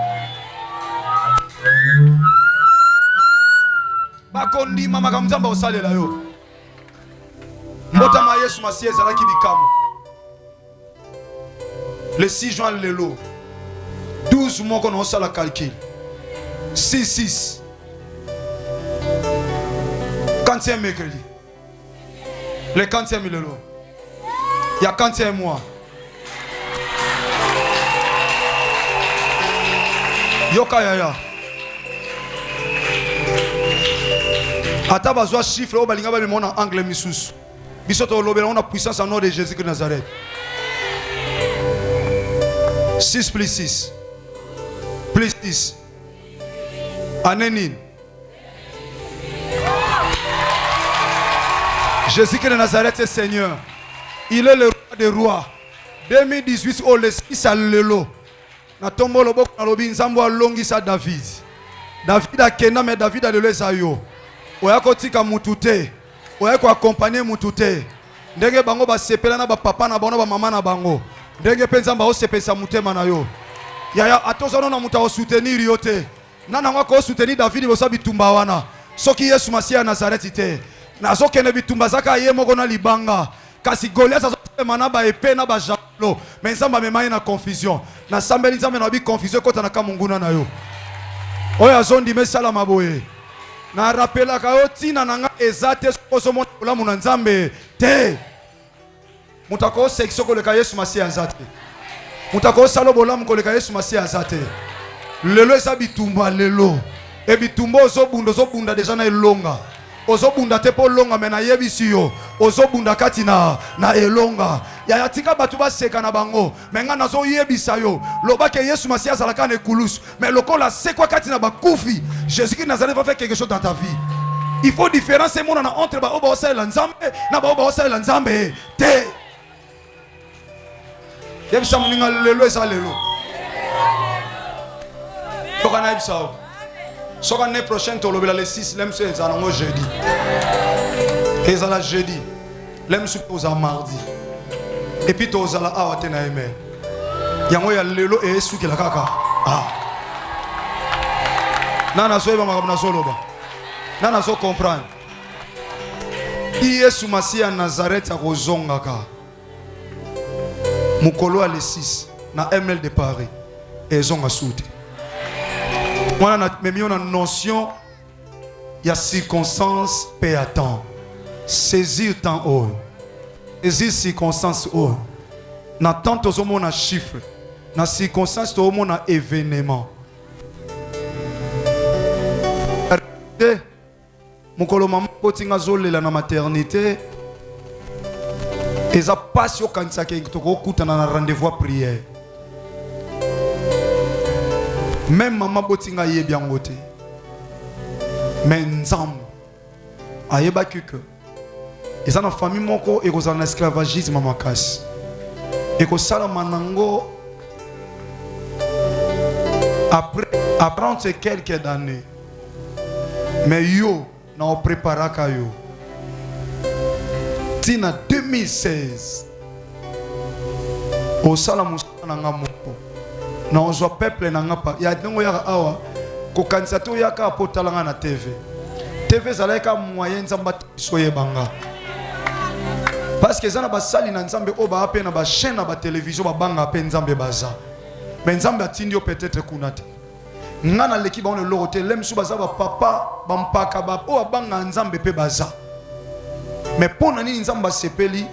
Bakondi mama kamzamba osalela yo. Mbota ma Yesu Masiya ezalaki bikamo. Le 6 juin lelo. 12 mois qu'on a la calcul. 6. 40e mercredi. Le 40e lelo. Il y a 40e mois. Yoka yaya. Ata bazwa chiffre o balinga ba mona anglais misusu. Biso to lobela on a puissance en nom de Jésus de Nazareth. 6 plus 6 plus 6. Anénine. Jésus de Nazareth est Seigneur. Il est le roi des rois. 2018 au le 6 à lelo. Na tombo loboko na lobi nzambo alongisa David. David akenda mais David alelesa yo. Oyako tika mutute. Oyako accompagner mutute. Ndenge bango ba sepela na ba papa na bango ba mama na bango. Ndenge penza ba osepesa mutema na yo. Yaya atozo na muta o soutenir yo te. Nana ngako soutenir David bosa bitumba wana. Soki Yesu Masiya ya Nazareth te. Nazo kene bitumba zaka ye moko na libanga. Kasi Goliath azo mana ba epée na ba javelot. Mais nzamba memaye na confusion. Na sambeli nzamba na bi confusion kota na kamunguna na yo. Oya zondi mesala maboye. Na rappela ka otina nanga ezate sozo mona olamu na nzambe te. Mutako section ko le ka Yesu Masiya azate. Mutako salo bolamu ko le ka Yesu Masiya azate. Lelo esa bitumba lelo. E bitumba ozo bunda deja na elonga. Ozo bunda te po longa mena yebisi yo. Ozo bunda kati na elonga. Ya tika batu ba seka na bango. Menga nazo yebisa yo. Loba ke Yesu Masiya zalaka ne kulus. Mais lokola sekwa kati na bakufi. Jésus-Christ Nazareth va faire quelque chose dans ta vie. Il faut différencier mon entre ba oba osala nzambe na ba oba osala nzambe te. Yebisa muninga lelo esa lelo. Tokana yebisa o. Soka l'année prochaine to lobela le 6 lem se zanango jeudi. Ezala jeudi. Lem su poza mardi. Et puis to zala awate na eme. Yango ya lelo e esuki la kaka. Nana so eba makabuna so loba. Nana so comprendre. Yesu Masiya Nazareth a kozongaka. Mukolo a le 6 na ML de Paris. Et zonga soute. On a une notion, il y a circonstance, paix à temps. Saisir temps haut. Saisir circonstance haut. N'attend aux hommes un chiffre. na circonstance to mona événement. Mokolo mama potinga zolela na maternité. Eza passe yo kanisa ke toko kutana na rendez-vous à prière. Même maman botinga ye bien ngote. Mais nzambe ayeba que eza na famille moko ekozala na esclavagisme makasi. Ekosala manango après quelques années. Mais yo na o préparaka yo. Tina 2016 au sala musala na moko na ozwa peuple na ngapa ya ndongo ya awa ko kanisa to yaka potalanga na TV zalaika moyen nzamba soye banga parce que zana basali na nzambe o ba apena ba chaîne na ba télévision ba banga pe nzambe baza mais nzambe atindi peut-être kunate ngana leki ba on le lorote lemsu baza ba papa ba mpaka ba o banga nzambe pe baza. Mais pour nani nzamba sepeli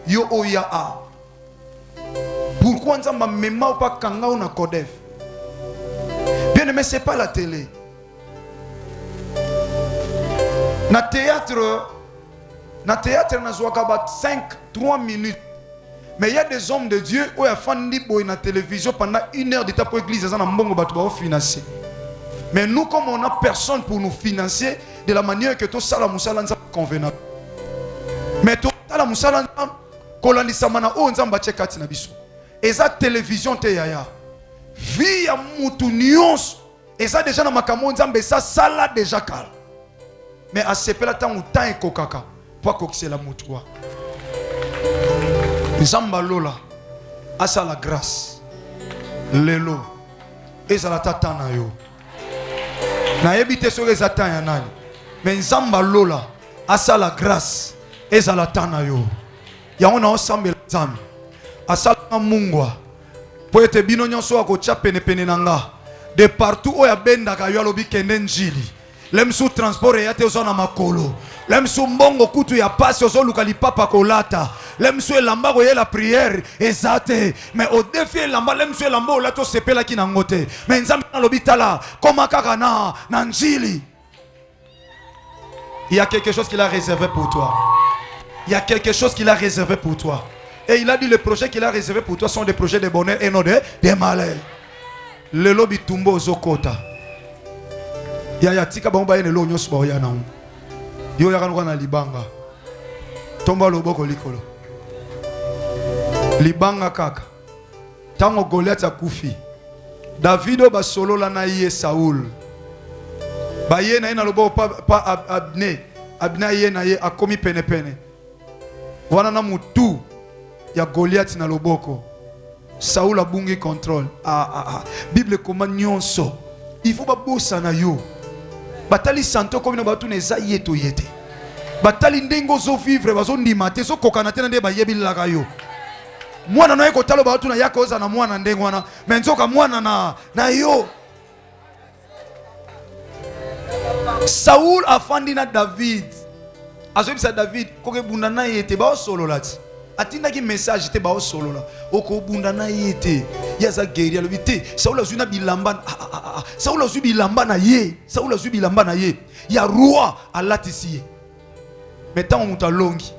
yo oya a. Pourquoi nzamba mema ou pas kanga ou na kodef? Bien aimé, c'est pas la télé. Na théâtre na zwaka ba 3 minutes. Mais il y a des hommes de Dieu où ya fandi boy na télévision pendant 1 heure d'état pour église za na mbongo batu ba financer. Mais nous comme on a personne pour nous financer de la manière que tout ça la musala nza convenable. Mais tout la musala kolandisa mana o nzamba chekati na biso. Eza télévision te yaya. Via mutu nyonso. Eza déjà na makamo nzambe sa sala déjà kala. Mais a sepela tangu tan ekokaka po kokisela mutu wa. Nzamba lola asa la grâce. Lelo eza la tata na yo. Na yebite so eza tan ya nani. Mais nzamba lola asa la grâce. Ezala tana yo ya ona osambela nzambe asala mungwa po ete bino nyonso akotia pene nanga de partout oya bendaka yo alobi kende njili lemsu transport ya te ozona makolo lemsu mbongo kutu ya pasi ozoluka lipapa kolata lemsu elamba koyela prière ezate mais au défi elamba lemsu elamba olato sepela ki na ngote mais nzambe alobi tala koma kaka na njili. Il y a quelque chose qu'il a réservé pour toi. Il y a quelque chose qu'il a réservé pour toi. Et il a dit les projets qu'il a réservés pour toi sont des projets de bonheur et non de malheur. Le lobby tumbo zokota. Ya tika bomba ene lo nyos boya na. Yo ya kanwa na libanga. Tomba loboko likolo. Libanga kaka. Tango Goliath akufi. Davido ba solo la na ye Saul. Ba ye na ina lobo pa Abne ye na ye akomi pene. Wana na mutu ya Goliath na loboko. Saul abungi contrôle. Bible koma nyonso. Il faut ba bossa na yo. Batali santo comme no batu neza yeto yete. Batali ndengo zo vivre bazo ndima te so kokana te na nde ba yebilaka yo. Mwana no eko talo batu na yako za na mwana ndengo wana. Menzoka mwana na yo. Saul afandi na David. Azobisa David koke bunda na yete ba solo lati. Atinda ki message te ba solo la. Oko bunda na yete. Yaza guerrier lo bité. Saul azuna bilamba. Saul azu bilamba na ye. Saul azu bilamba na ye. Ya roi alatisi. Mais tant muta longi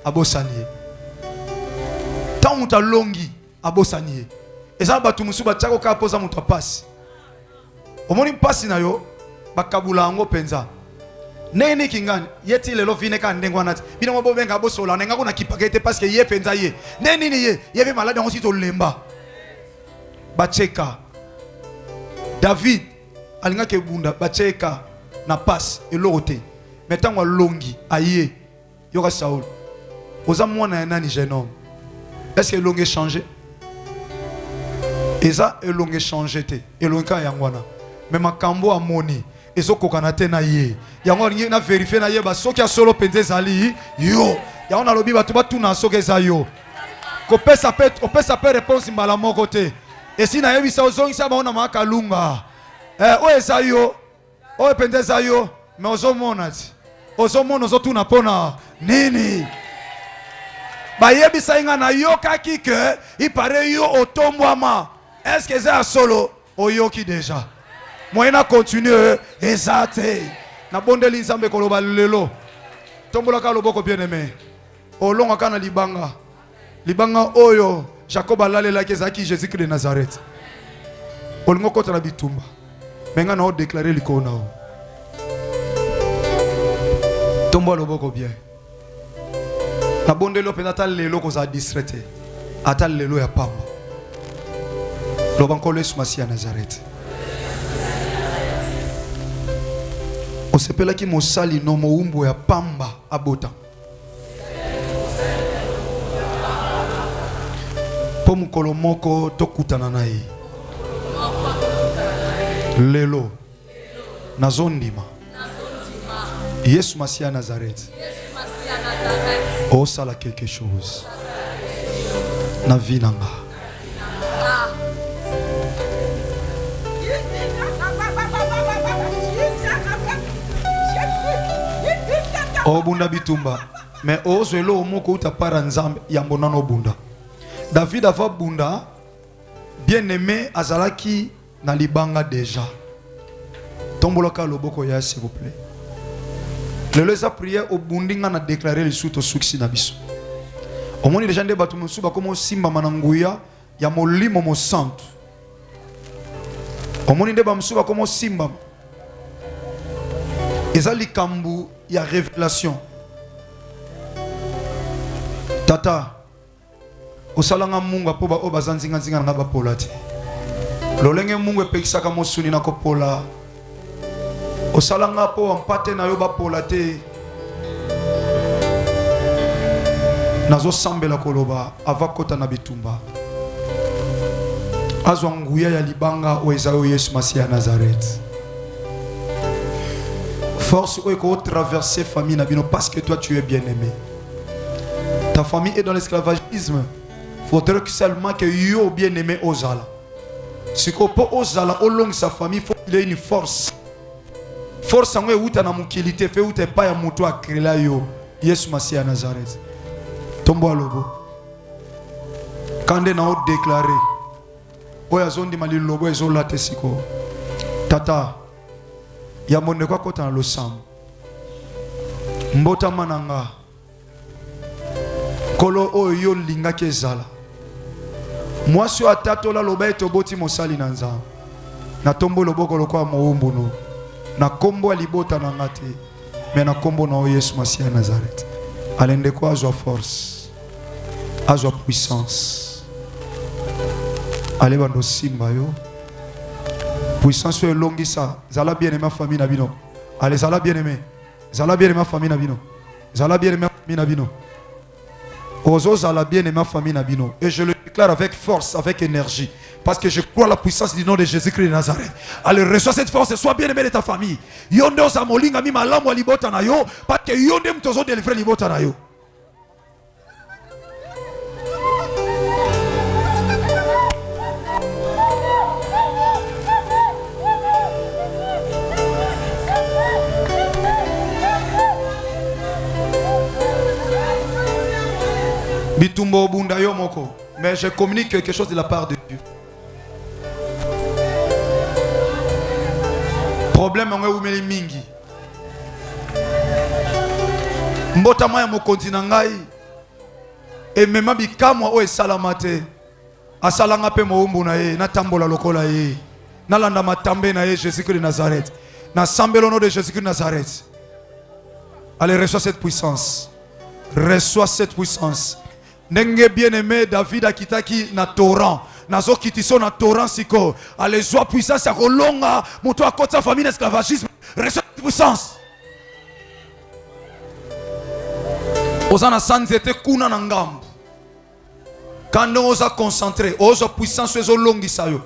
abosanie. Tant muta longi abosanie. Eza batu musuba chako ka poza muta passe. Omoni passe na yo bakabula ngo penza. Nene kingani yeti lelo vine ka ndengwa nati bino mo benga bosola nenga kuna kipakete parce que ye penza ye nene ni ye be malade on sito lemba bacheka David alinga ke bunda bacheka na passe elorote metangwa longi aye yoka Saul oza mwana nani jeune homme est-ce que longi changé eza elongi changé te elongi ka yangwana mais makambo amoni ezo kokana te na ye yango ngi na vérifier na ye ba soki a solo penze zali yo yango na lobi batu batuna soki za yo ko pesa pe réponse mbala moko te esi na yebisa ozongisa ba ona makalunga o eza yo o penze za yo mais ozomona ti ozomona ozotuna pona nini ba yebisa inga na yo kaki ke ipare yo otombwama Est-ce que c'est un solo? Oyoki déjà. Moi, na continue. Exacté. Na bonde l'insambe koloba lelo. Tombola ka loboko bien aimé. Olonga kana libanga. Libanga oyo. Jacob alalela kezaki Jésus-Christ de Nazareth. Olingo kota na bitumba. Menga na o déclarer likona o. Tombola loboko bien. Na bonde lo penata lelo ko za distraité. Ata lelo ya pamba. Lobankolo Yesu Masiya Nazareth. Osepela ki mosali no moumbo ya pamba abota. Po mukolo moko tokutana na ye. Lelo nazondima. Yesu Masiya Nazareth. Osala quelque chose. Na vie nanga. Obunda bitumba. Mais ozwelo omoko utapara nzambe yambona no bunda. David ava bunda bien aimé azalaki na libanga déjà. Tomboloka loboko ya s'il vous plaît. Lelo eza prière obundinga na déclarer le suite au succès na biso. Omoni déjà nde batu musu ba komo simba mananguya ya molimo mo santo. Omoni nde ba musu ba komo simba. Eza likambu ya révélation. Tata osalanga mungu apo ba obazanzinga nzinga nga bapola te. Lolenge mungu epekisaka mosuni na kopola. Osalanga po ampate na yo bapola te. Nazo sambela koloba avakota na bitumba. Azwa nguya ya libanga oezayo Yesu Masiya Nazareth. Force où il traverser famille nabino parce que toi tu es bien aimé. Ta famille est dans l'esclavagisme. Faudrait que seulement que yo bien aimé ozala. Si qu'on peut ozala au long sa famille faut qu'il ait une force. Force en où tu as na mukilité fait où tu pas ya muto a créer yo. Yesu Masiya Nazareth. Tombo lobo. Quand on a déclaré. Oya zondi mali lobo ezola tesiko. Tata ya monde kwa kota na losam mbota mananga kolo oyo linga kezala mwasi atato la loba etoboti mosali na nzambe na tombo loboko lokwa moumbu no na kombo alibota na ngate mais na kombo na Yesu Masiya Nazareth alende kwa azwa force azwa puissance ale bando simba yo puissance est longue ça. Zala bien aimé ma famille nabino. Allez, zala bien aimé. Zala bien aimé ma famille nabino. Zala bien aimé ma famille nabino. Ozo zala bien aimé ma famille nabino. Et je le déclare avec force, avec énergie. Parce que je crois à la puissance du nom de Jésus-Christ de Nazareth. Allez, reçois cette force et sois bien aimé de ta famille. Yonde osa molinga mi malamu alibota na yo. Parce que yonde mtozo délivrer libota na yo. Bitumbo bunda yo moko. Mais je communique quelque chose de la part de Dieu. Problème en umeli mingi. Mbota maya mokonzi na ngai. E mema bikamwa o esalamate. Asalanga pe moumbu na ye, na tambola lokola ye. Na landa matambe na ye Jésus-Christ de Nazareth. Na sambelo au nom de Jésus-Christ de Nazareth. Allez, reçois cette puissance. Reçois cette puissance. Nenge bien aimé David akitaki na torrent. Nazo kitiso na torrent siko. Allez, joie puissance ya kolonga. Muto akota famille d'esclavagisme. Reçois cette puissance. Ozana sanzete kuna na ngambo. Quand on osa concentré, osa puissance ezo longi sayo.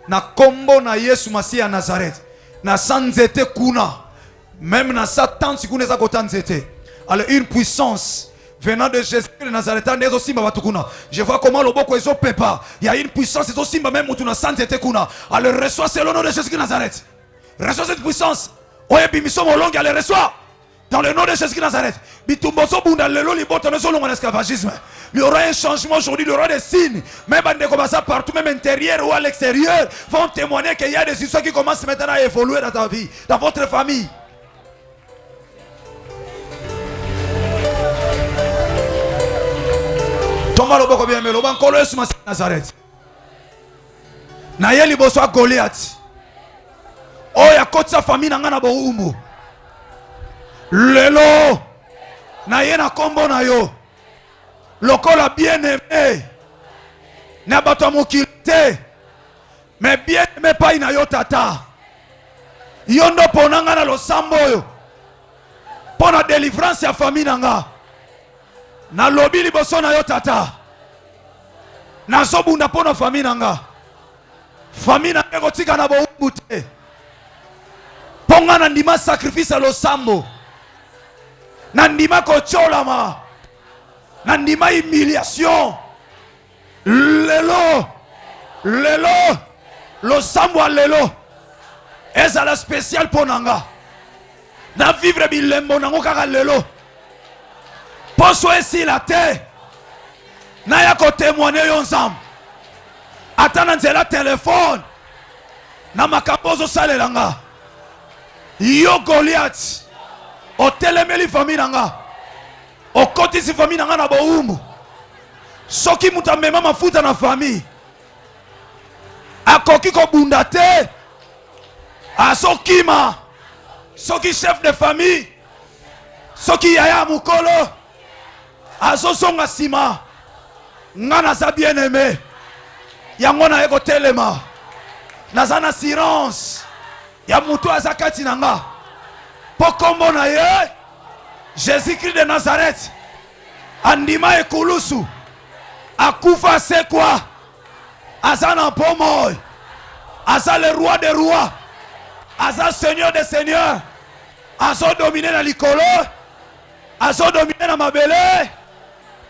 Na kombo na Yesu Masiya Nazareth. Na sanzete kuna. Même na Satan si kuna za kotanzete. Alors une puissance venant de Jésus de Nazareth. Je vois comment le boko est au pépa. Il y a une puissance est aussi même où tu n'as sanzete kuna. Alors reçois c'est le nom de Jésus de Nazareth. Reçois cette puissance. Oye bimiso molongi allez reçois. Dans le nom de Jésus-Christ de Nazareth. Bitumboso bunda lelo liboto ne solo l'esclavagisme. Il y aura un changement aujourd'hui, il y aura des signes. Même quand commence partout, même intérieur ou à l'extérieur, vont témoigner qu'il y a des histoires qui commencent maintenant à évoluer dans ta vie, dans votre famille. Thomas loboko bien melo ban kolo Yesu Masihi Nazareth. Na ye liboso a Goliath. Oya kotsa famille na ngana boumbu. Lelo na ye na kombo na yo. Lokola bien-aimé. Na bato mokili te. Mais bien-aimé pa ina yo tata. Yo ndo ponanga na losambo yo. Pona délivrance ya famille nanga. Na lobi liboso na yo tata. Na zobunda pona famille nanga. Famille nanga kotika na boumbu te. Ponga na ndima sacrifice a losambo. Na ndima kocholama. Na ndima humiliation. Lelo. Lelo. Losambo a lelo. Eza la spécial ponanga. Na vivre bilembo nango kaka lelo. Poso esi la te. Na ya ko témoigner yo nzambe. Atana nzela téléphone. Na makabozo salelanga. Yo Goliath. O telemeli famille nanga. O kotisi famille nanga na boumbu. Soki muta mema mafuta na famille. Akoki ko bunda te. Asokima. Soki chef de famille. Soki yaya mukolo. Azosonga sima. Ngana za bien-aimé. Yango na eko telema. Nazana assurance. Ya mutu azakati nanga. Pokombo na ye. Jésus-Christ de Nazareth. Andima ekulusu. Akufa sekwa. Azana pomoy. Aza le roi des rois. Aza seigneur des seigneurs. Azo dominer na likolo. Azo dominer na mabele.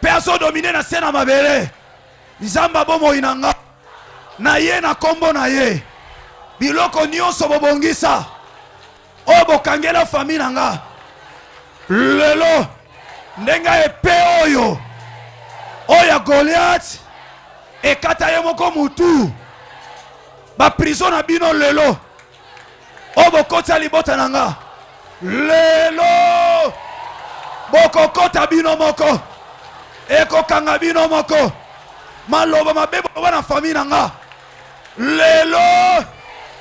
Pe azo dominer na sena mabele. Nzamba bomo inanga. Na ye na kombo na ye. Biloko nyonso bobongisa. Obo kangela famille nanga. Lelo. Ndenga epe oyo. Oya Goliath. Ekata ye moko mutu. Ba prison na bino lelo. Obo kota libota nanga. Lelo. Boko kota bino moko. Eko kanga bino moko. Maloba mabebo wana famille nanga. Lelo.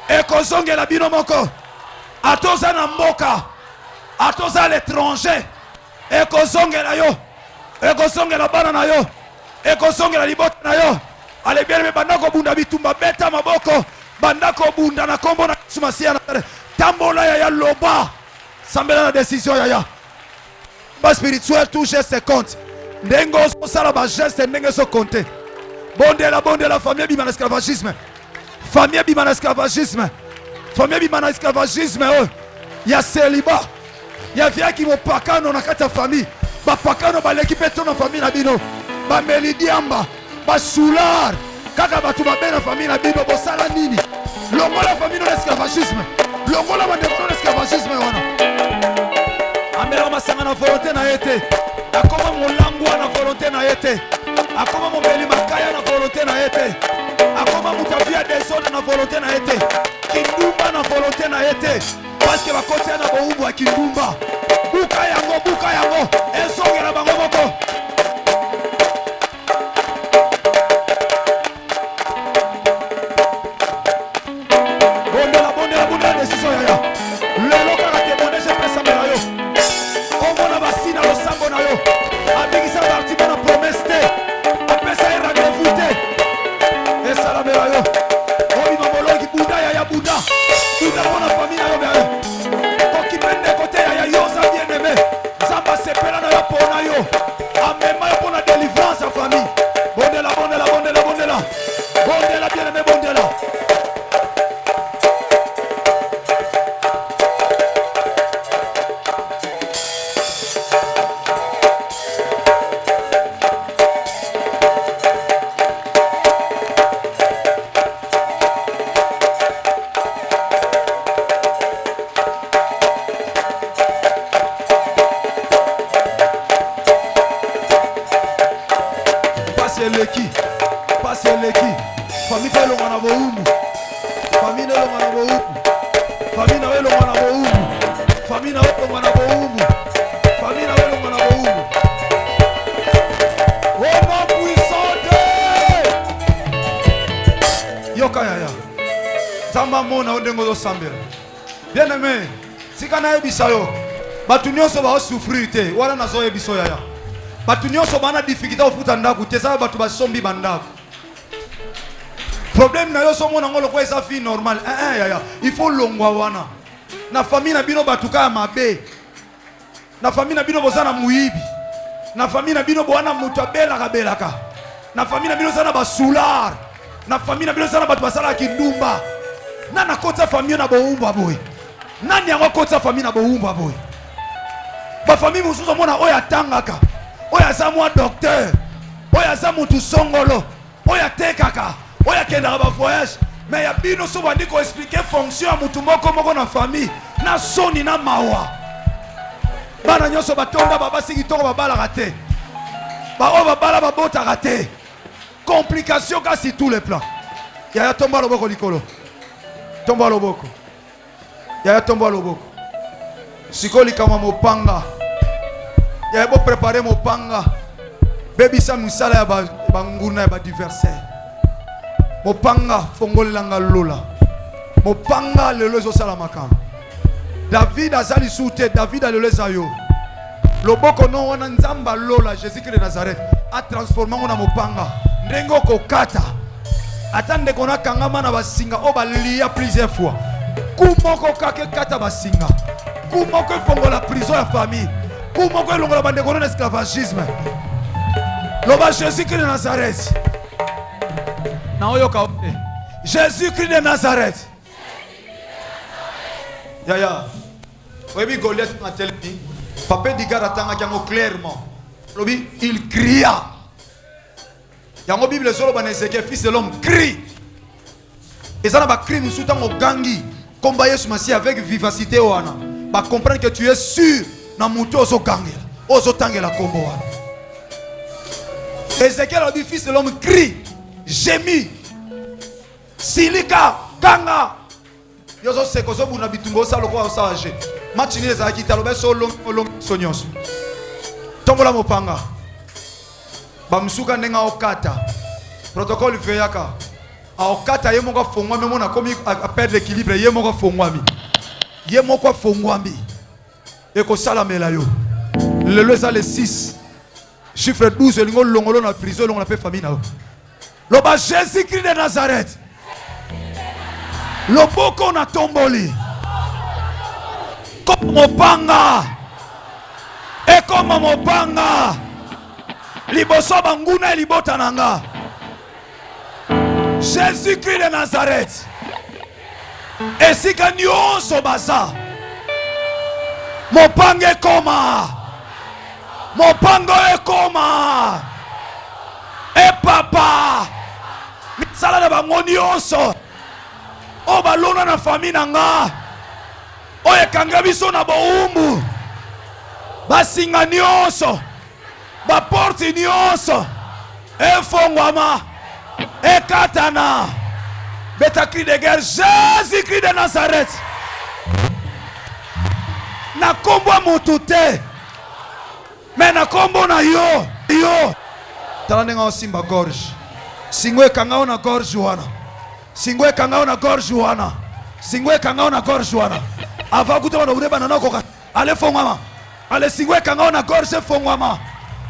Eko zonge la bino moko. Atoza na mboka. Atoza à l'étranger. Eko zonge la yo. Eko zonge la bana na yo. Eko zonge la libota na yo. Ale bien bandako bunda bitumba beta maboko. Bandako bunda na kombo na Yesu Masihi Nazareth. Tambola ya loba. Sambela na décision ya. Ba spirituel touche ses comptes. Ndengo so sala ba geste ndenge so compter. Bonde la famille bima na esclavagisme. Famille bima na esclavagisme. Famille bima na esclavagisme. Oh. Ya célibat. Ya via ki mo pakano na kati ya famille. Ba pakano ba l'équipe to na famille na bino. Ba melidiamba. Ba soulard. Kaka batu ba na famille na bino bo sala nini. Longo la famille na esclavagisme. Longo la bande na esclavagisme wana. Amela masanga na volonté na yete. Akoma molangwa na volonté na yete. Akoma mobeli makaya na volonté na yete. Akoma mutavia désordre na volonté na yete. Kindumba na volonté na yete. Parce que bakoti na boumbu akindumba. Buka yango. Ezongela bango moko. Bonde la décision ya. Lelo kaka témoigner je pesa mela yo. Omona basina lo sambo na yo. Abigisa parti bona promesse te. Apesa era rendez-vous te. Esa la mela yo. Obi mabologi buda ya buda. Buda bona famille na yo. Koki pende kote ya yo. eleki. Passe eleki. Famille fait le mana boumbu. Famille le mana boumbu. Famille na le mana boumbu. Famille na le mana boumbu. Famille na le mana boumbu. Oh mon puissant Dieu. Yoka yaya. Zamba mona ondengo do sambela. Bien aimé. Sika na ebisa yo. Batu nyonso ba souffrir te. Wala na zo ebiso yaya. Batu nyonso bana difficulté ofuta ndaku te sa batu ba sombi bandaku. Problème na yo so mona ngolo kwa esa fille normal. Yaya. Il faut longwa wana. Na famille na bino batuka ya mabe. Na famille na bino bozana muibi. Na famille na bino boana mutu abela kabelaka. Na famille na bino zana basular. Na famille na bino zana batu basala kindumba. Nana kota famille na boumba boy. Nani yango kota famille na boumba boy. Ba famille mususu mona oya tangaka. Oya za mwa docteur. Oya za mutu songolo. Oya tekaka. Oya kenda ba voyage. Mais ya bino so bandi ko expliquer fonction ya mutu moko na famille. Na soni na mawa. Bana nyoso batonda baba siki toko babala raté. Ba o babala babota raté. Complication kasi tous les plans. Ya tomba loboko likolo. Tomba loboko. Ya tomba loboko. Sikoli kama mopanga. Ya bo préparer mopanga. Baby sa musala ya banguna ya ba diversaire. Mopanga fongolanga lola. Mopanga lelo zo sala makamba. David azali soute, David aleleza yo. Loboko no wana nzamba lola Jésus-Christ de Nazareth a transformé ngona mopanga. Ndengo kokata. Atande kona kangama na basinga o balia plusieurs fois. Kumoko kake kata basinga. Kumoko fongola prison ya famille. Kumoko longola bande kono esclavagisme. Loba Jésus-Christ de Nazareth. Na oyo ka Jésus-Christ de Nazareth. Yaya. Webi Goliath na telemi. Papa digara tanga kango clairement. Lobi il cria. Yango Bible solo ba Ézéchiel fils de l'homme crie. Et ça na ba crie musu tango gangi. Combat Yesu Masi avec vivacité wana. Ba comprendre que tu es sûr na muto ozo gangela. Ozo tangela kombo wana. Ézéchiel a dit fils de l'homme crie, gémit. Silika kanga. Yozo sekozo buna bitumbo sa lokwa osaje. Machini les aki talobe so long sonyos. Tombola mopanga. Bamsuka ndenga okata. Protocole veyaka. A okata yemo kwa fongwami mona komi a perdre l'équilibre yemo kwa fongwami. Yemo kwa fongwami. Eko salamela yo. Le za le 6. Chiffre 12 lingo longolo na prison longo na pe famille na yo. Loba Jésus-Christ de Nazareth. Loboko na tomboli. Comme mopanga. Et comme mopanga. Liboso banguna libota nanga. Jésus-Christ de Nazareth. Et si ganyo sobaza. Mopanga koma. Mopango ekoma. E papa. Misala na bangoni oso. O balona na famille nanga. O ekanga biso na boumbu. Basinga nyonso. Ba porte nyonso. E fongwama. E katana. Beta cri de guerre. Jésus-Christ de Nazareth. Na kombo mutute. Mais na kombo na yo. Yo. Talanenga osimba gorge. Singwe kangao na gorge wana. Singwe kangao na gorge wana. Singwe kangao na gorge wana. Ava kutoka na ureba na noko. Ale fongwama. Ale singwe kangao na gorge fongwama.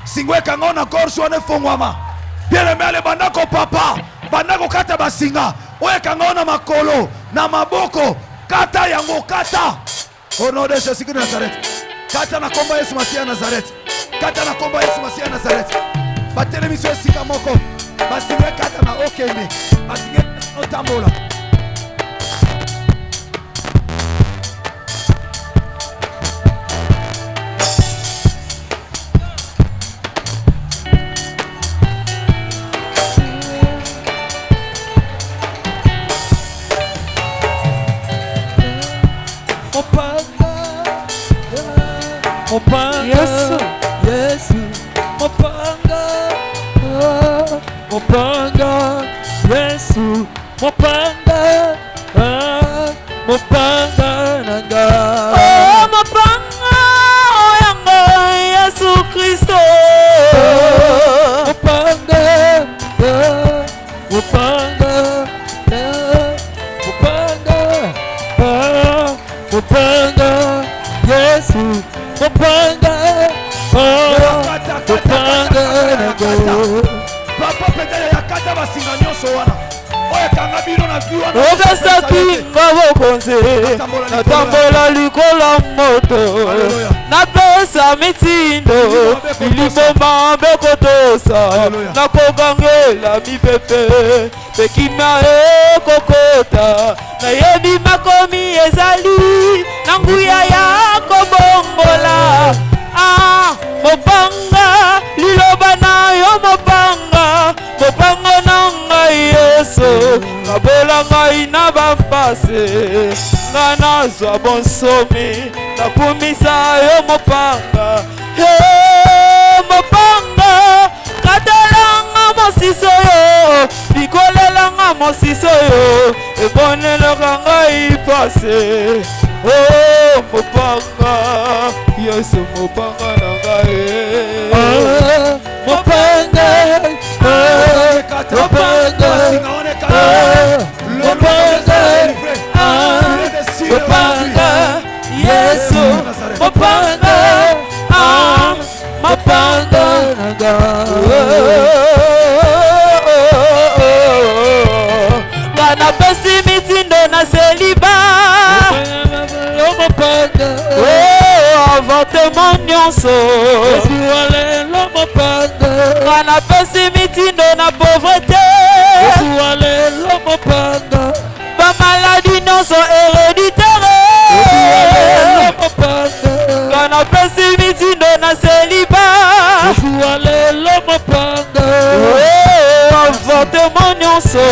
Singwe kangao na gorge wana fongwama. Bien aimé ale bandako papa. Bandako kata basinga. Oye kangao na makolo. Na maboko. Kata yango kata. Au nom de Jésus de Nazareth. Kata na komba Yesu Masiya Nazareth. Kata na komba Yesu Masiya Nazareth. Batele miso esika moko. Basinge kata na okende. Basinge otambola. Mopanga, Yesu, Yesu, Mopanga, mopanga Yesu mopanga mopanga nanga oh mopanga yanga Yesu Kristo mopanga mopanga mopanga mopanga Yesu mopanga mopanga nanga papa peut-être yakata basinga nyonso wana oyo kanga bino na vi wana okasaki nga bokonzi natambola likola moto napesa mitindo milimo mabe kotosa nakokangela mipepe pekima ekokota nayebi makomi ezali na nguya ya kobongola mopanga liloba na yo mopanga mopanga na ngai Yesu kabola ngai na bampase nga nazwa bonsomi nakumisa yo mopanga mopanga katalanga mosiso yo bikolelanga mosiso yo ebonelaka ngai pase mopanga Yesu mopanga na ngai mopanga mopanga mopanga Yesu mopanga mopanga na ngai napesi mitindo na seliba avortement nyonso nga napesi mitindo na pauvreté bamaladi nyonso héréditaire nga napesi mitindo na seliba avortement nyonso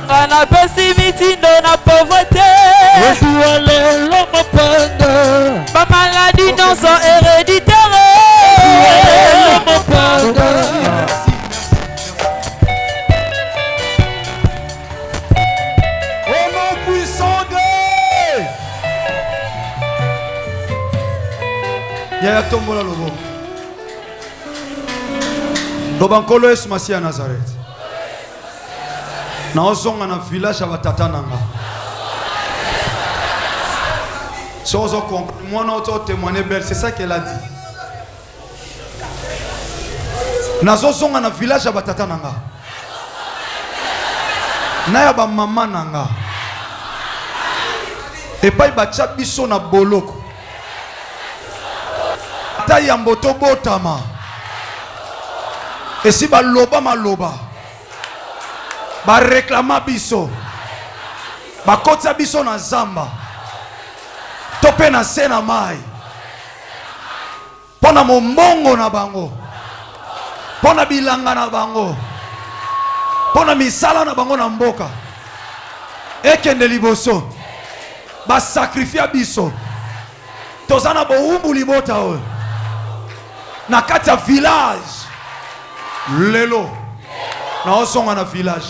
nga napesi mitindo na pauvreté bamaladi nyonso héréditaire au nom puissant de yaya tombola lobo loba nkolo Yesu Masiya ya Nazareth naozonga na village ya batata nanga sozo comprendre mwana oto témoigner belle c'est ça qu'elle a dit nazozonga na village ya batata nanga na ya ba mama nanga epai bacha biso na boloko ata ya mboto botama esi baloba maloba bareklama biso bakotisa biso na zamba to mpe na se na mai mpo na mombongo na bango mpo na bilanga na bango mpo na misala na bango na mboka ekende liboso basakrifia biso toza na bowumbu libota oyo na kati ya village lelo naosonga na village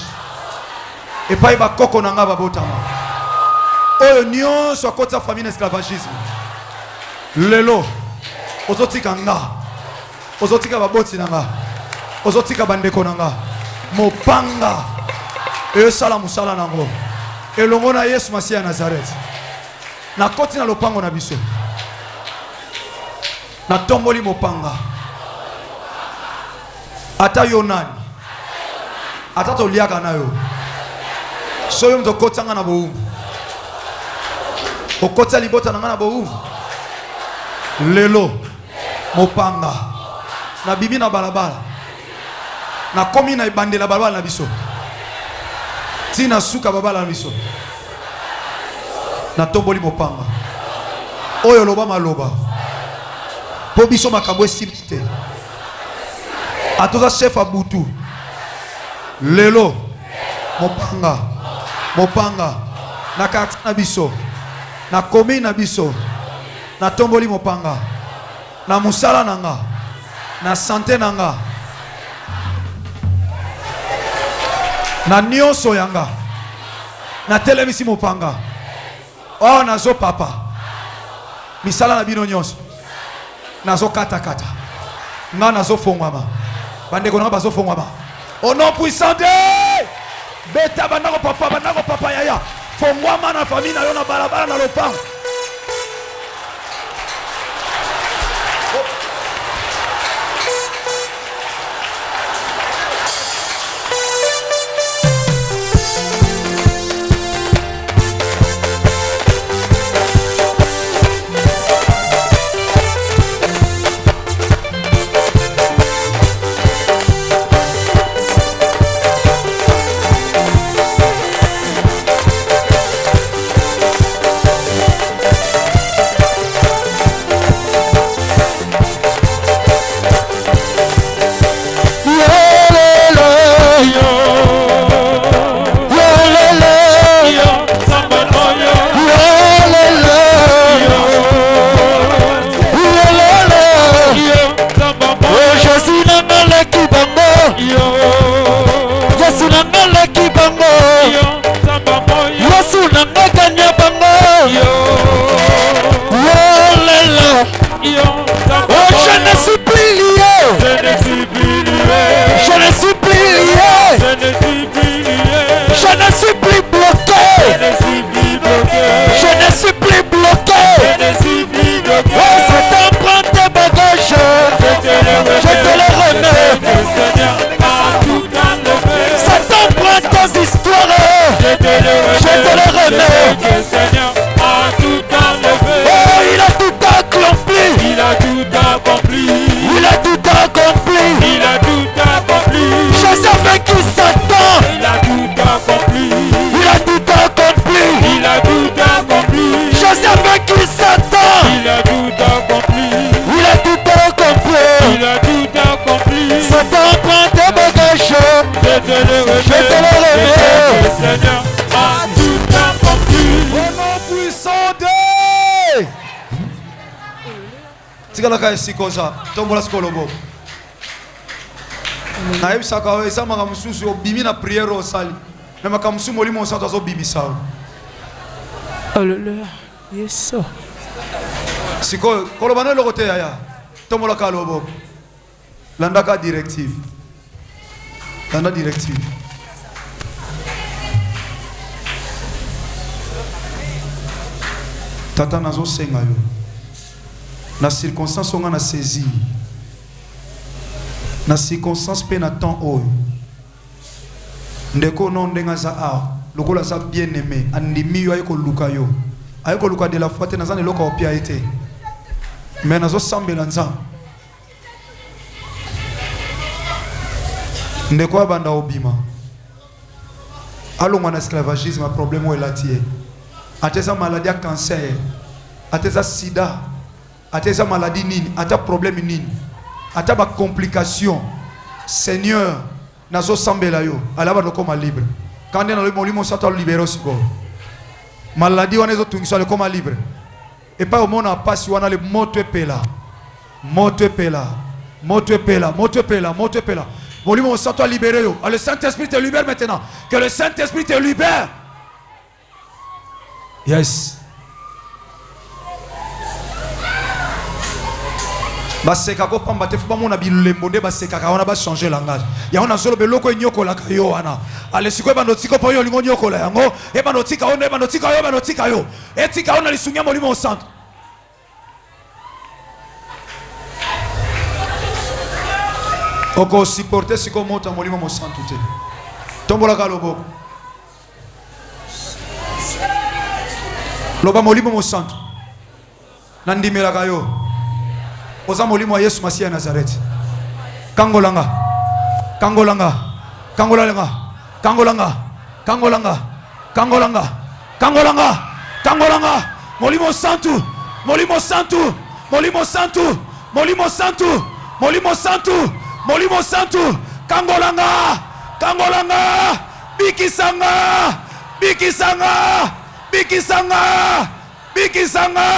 epai bakoko na nga babotama oyo nyonso akotisa famille na esclavagisme lelo ozotika nga ozotika baboti na nga ozotika bandeko na nga mopanga esala mosala nango elongo na Yesu Masiya ya Nazareth nakoti na lopango na biso natomboli mopanga ata yo nani ata toliaka na yo soyo mto kotanga na bowumbu okotsa libota na nga na bowumbu lelo mopanga na bibi na balabala na komi na ibandela balabala na biso tina suka babala na biso na tomboli mopanga oyo loba maloba po biso makambo esili te atoza chef abutu lelo mopanga mopanga na quartier na biso na commune na biso na tomboli mopanga na musala nanga na santé nanga na nyonso yanga na telemisi mopanga oh nazo papa misala na bino nyonso nazo kata nga nazo fongwama bandeko nanga bazo fongwama au nom puissant de beta bandako papa yaya fongwama na famille na yo na balabala na lopango. Tikalaka esikoza tombola skolobo na ebisaka o esa maka mususu obimi na prière osali na maka mususu molimo osanto azo bimisa Alléluia. Yes. siko koloba no lokote yaya tombola kalobo landaka directive landa directive tata nazo senga yo na circonstance on a saisi na circonstance pe na temps oyo ndeko non ndenga za a lokola za bien aimé andimi yo ayeko luka yo ayeko luka de la foi te nazane loka opia ete mais nazo sambela nza ndeko abanda obima alongwa na esclavagisme problème o elatie ateza maladie à cancer ateza sida ateza maladie nini ata problème nini ata ba complication Seigneur nazo sambela yo alaba nokoma libre quand on a le molimo sato libérer siko maladie wana ezo tungisa le koma libre et pas au monde a passe wana le moto epela molimo sato libérer yo le Saint-Esprit te libère maintenant que le Saint-Esprit te libère. Yes. Baseka ko pamba te fuba mona bilembo nde baseka ka wana ba changer langage ya ona zolo beloko enyokola ka yo wana ale siko ba notiko po yo lingo nyokola yango e ba notika yo etika ona lisunya molimo santo oko supporter siko mota molimo mo santo te tombola ka lobo loba molimo mo santo nandimela ka yo oza molimo wa Yesu Masiya Nazareth kangolanga molimo santu kangolanga bikisanga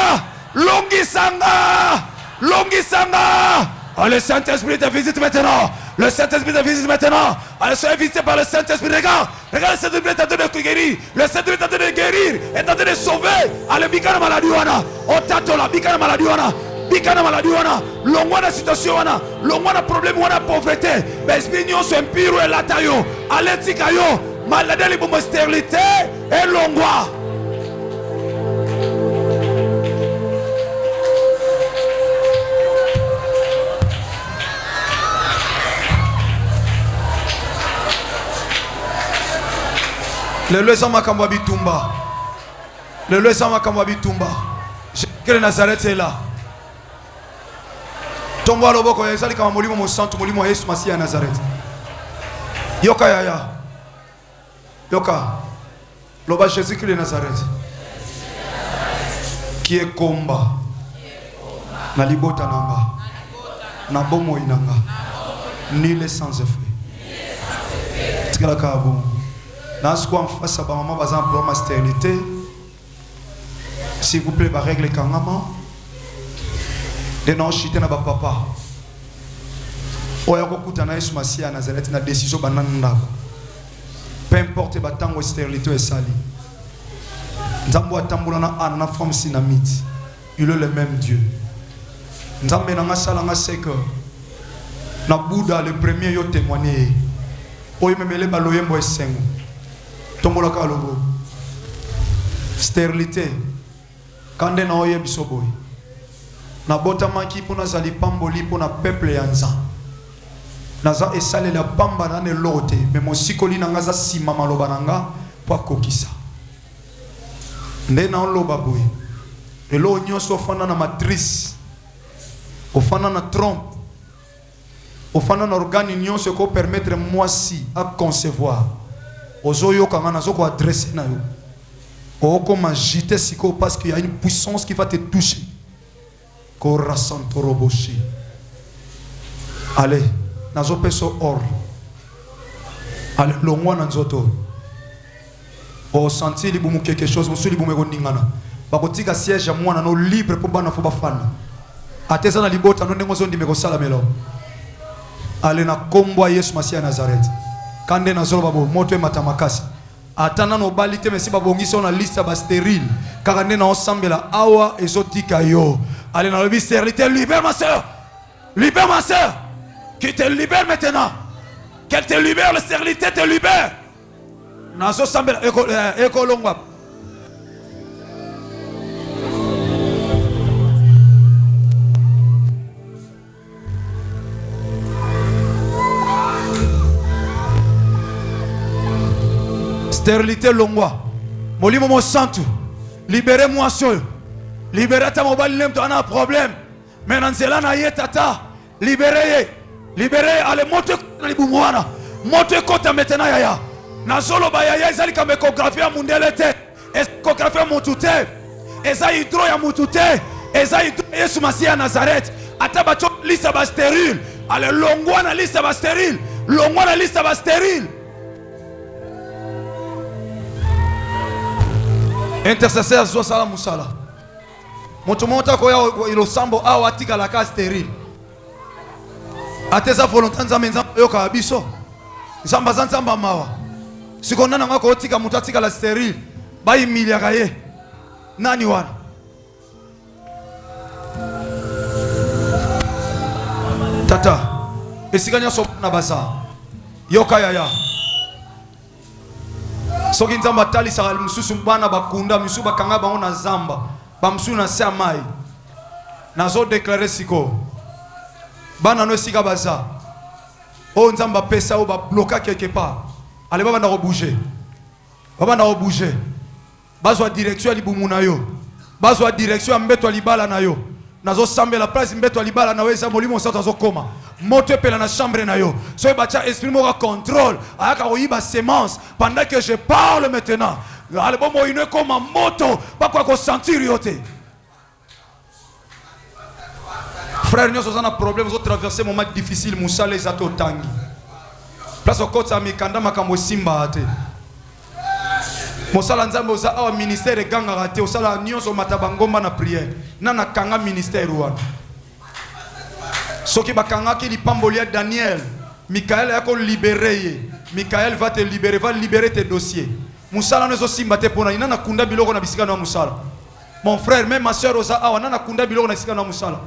longisanga. Oh, le Saint-Esprit te visite maintenant. Le Saint-Esprit te visite maintenant. Allez, soyez visités par le Saint-Esprit. Regarde, regarde, le Saint-Esprit est en train de te guérir. Le Saint-Esprit est en train de guérir, est en train de sauver. Allez, bikana maladie wana. Otato la bikana maladie wana. Bikana maladie wana. Longwana situation wana. Longwana problème wana pauvreté. Besbi nyonso empiro et latayo. Allez, tikayo. Maladie libomo stérilité et longwa. Le loi sans makambo bitumba. Le loi sans makambo bitumba. Jésus de Nazareth est là. Tombo aloboko ya sali kama molimo mo santo molimo Yesu Masihi ya Nazareth. Yoka yaya. Yoka. Loba Jésus de Nazareth. Qui est combat. Na libota nanga. Na bomo inanga. Nile sans effet. Tikala kabo. Face à maman, par exemple, pour ma stérilité, s'il vous plaît, par règle kangama, de non chiter na papa. Oya kokuta na Yesu Masihi ya Nazareth na décision bananda. Peu importe batango stérilité et sali. Nzambo atambula na ana forme sinamite. Il est le même Dieu. Nzambe na sala nga c'est que na Bouddha le premier yo témoigné. Oyo memele baloyembo esengo. Tombola kalogo. Stérilité. Kande na oye bisoboy. Na bota maki pona zali pamboli pona peuple yanza. Naza esale la pamba na ne lote. Mais mon sikoli na ngaza sima maloba nanga po kokisa. Nde na loba boy. Elo nyonso ofana na matrice. Ofana na trompe. Ofana na organe nyonso ko permettre moi si à concevoir. Ozoyo kangana zoko adresser na yo. Oko magite siko parce qu'il y a une puissance qui va te toucher. Kora santoroboshi. Allez, nazo peso or. Allez, longwa na nzoto. O senti libumu quelque chose, musu libumu ko ningana. Bakotika siège mwana no libre pour bana fo bafana. Ateza na libota no ndengo zo ndime ko sala melo. Allez na kombo Yesu Masihi ya Nazareth. Kande na zolo babo moto matamakasi atana no balite mesi babongisa na liste ba stérile kande na osambela awa ezotika yo. Allez na lobi stérilité, libère ma sœur, libère ma sœur, qui te libère maintenant, qu'elle te libère, la stérilité te libère. Nazo sambela eko longwa. Stérilité longwa. Molimo mo santu. Libérez-moi soyo. Libérez ta mobile lem to ana problème. Mais nanzela na ye tata. Libérez. Libérez ale moto na libumwana. Moto kota metena yaya. Na solo ba yaya ezali ka échographie ya mundele te. Échographie ya mutute. Eza hydro ya mutute. Eza hydro Yesu Masihi ya Nazareth. Ata ba cho liste ba stérile. Ale longwa na liste ba stérile. Longwa na liste ba stérile. Intercesseur zo sala musala. Moto monta ko ya ilo sambo awa tika la ka stérile. Ateza volonté nzambe nzambe yo ka biso. Nzamba nzamba mawa. Sikona na ngako tika muta tika la stérile. Ba imilia kaye. Nani wana? Tata. Esiganya so na basa. Yoka yaya. Soki nzamba tali sa mususu bana bakunda mususu bakanga bango na zamba ba mususu na se mai nazo déclarer siko bana no sika baza o nzamba pesa o ba bloquer quelque part ale baba na ko bouger bazwa direction libumu na yo bazwa direction mbeto libala na yo nazo sambela place mbeto libala na weza molimo sato zo koma moto pela na chambre na yo so bacha esprit mo contrôle aka oyiba semence pendant que je parle maintenant ale bo mo ine comme moto pas quoi ko sentir yote. Frère nous on a problème vous traverser moment difficile musale zato tangi place au côté amikanda makambo simba ate mosala nzambe oza awa ministère ganga raté osala nyonso matabangomba na prière nana kanga ministère wana soki bakanga ki lipamboli ya Daniel Michael a libéré. Michael va te libérer, va libérer tes dossiers. Moussala nous aussi mbaté pour na na kunda biloko na bisika na Moussala. Mon frère, même ma soeur osa awa nana kunda biloko na bisika na Moussala.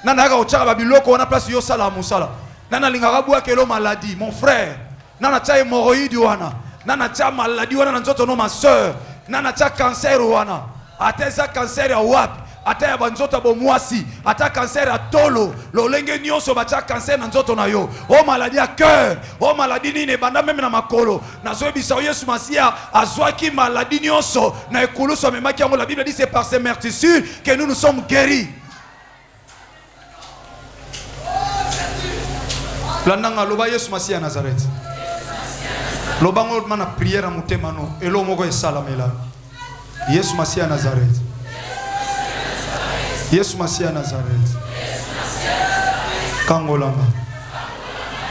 Nana ga ochaka ba biloko na place yo sala Moussala. Nana lingaka bua kelo maladie, mon frère. Nana cha hémorroïde wana. Nana cha maladie wana na nzoto no ma soeur. Nana cha cancer wana. Ateza cancer ya wapi? Ata ya banzoto bo mwasi, ata cancer ya tolo, lolenge nyonso bacha cancer na nzoto na yo. O maladie à cœur, o maladie nini banda même na makolo. Na zo bisa Yesu Masia azwaki maladie nyonso na ekulu so memaki yango. La Bible dit c'est par ces meurtrissures que nous nous sommes guéris. Landanga loba Yesu Masia Nazareth. Lobango mana prière à mutema no, elo moko esalamela. Yesu Masia Nazareth. Yesu Masia Nazareth. Kangolanga.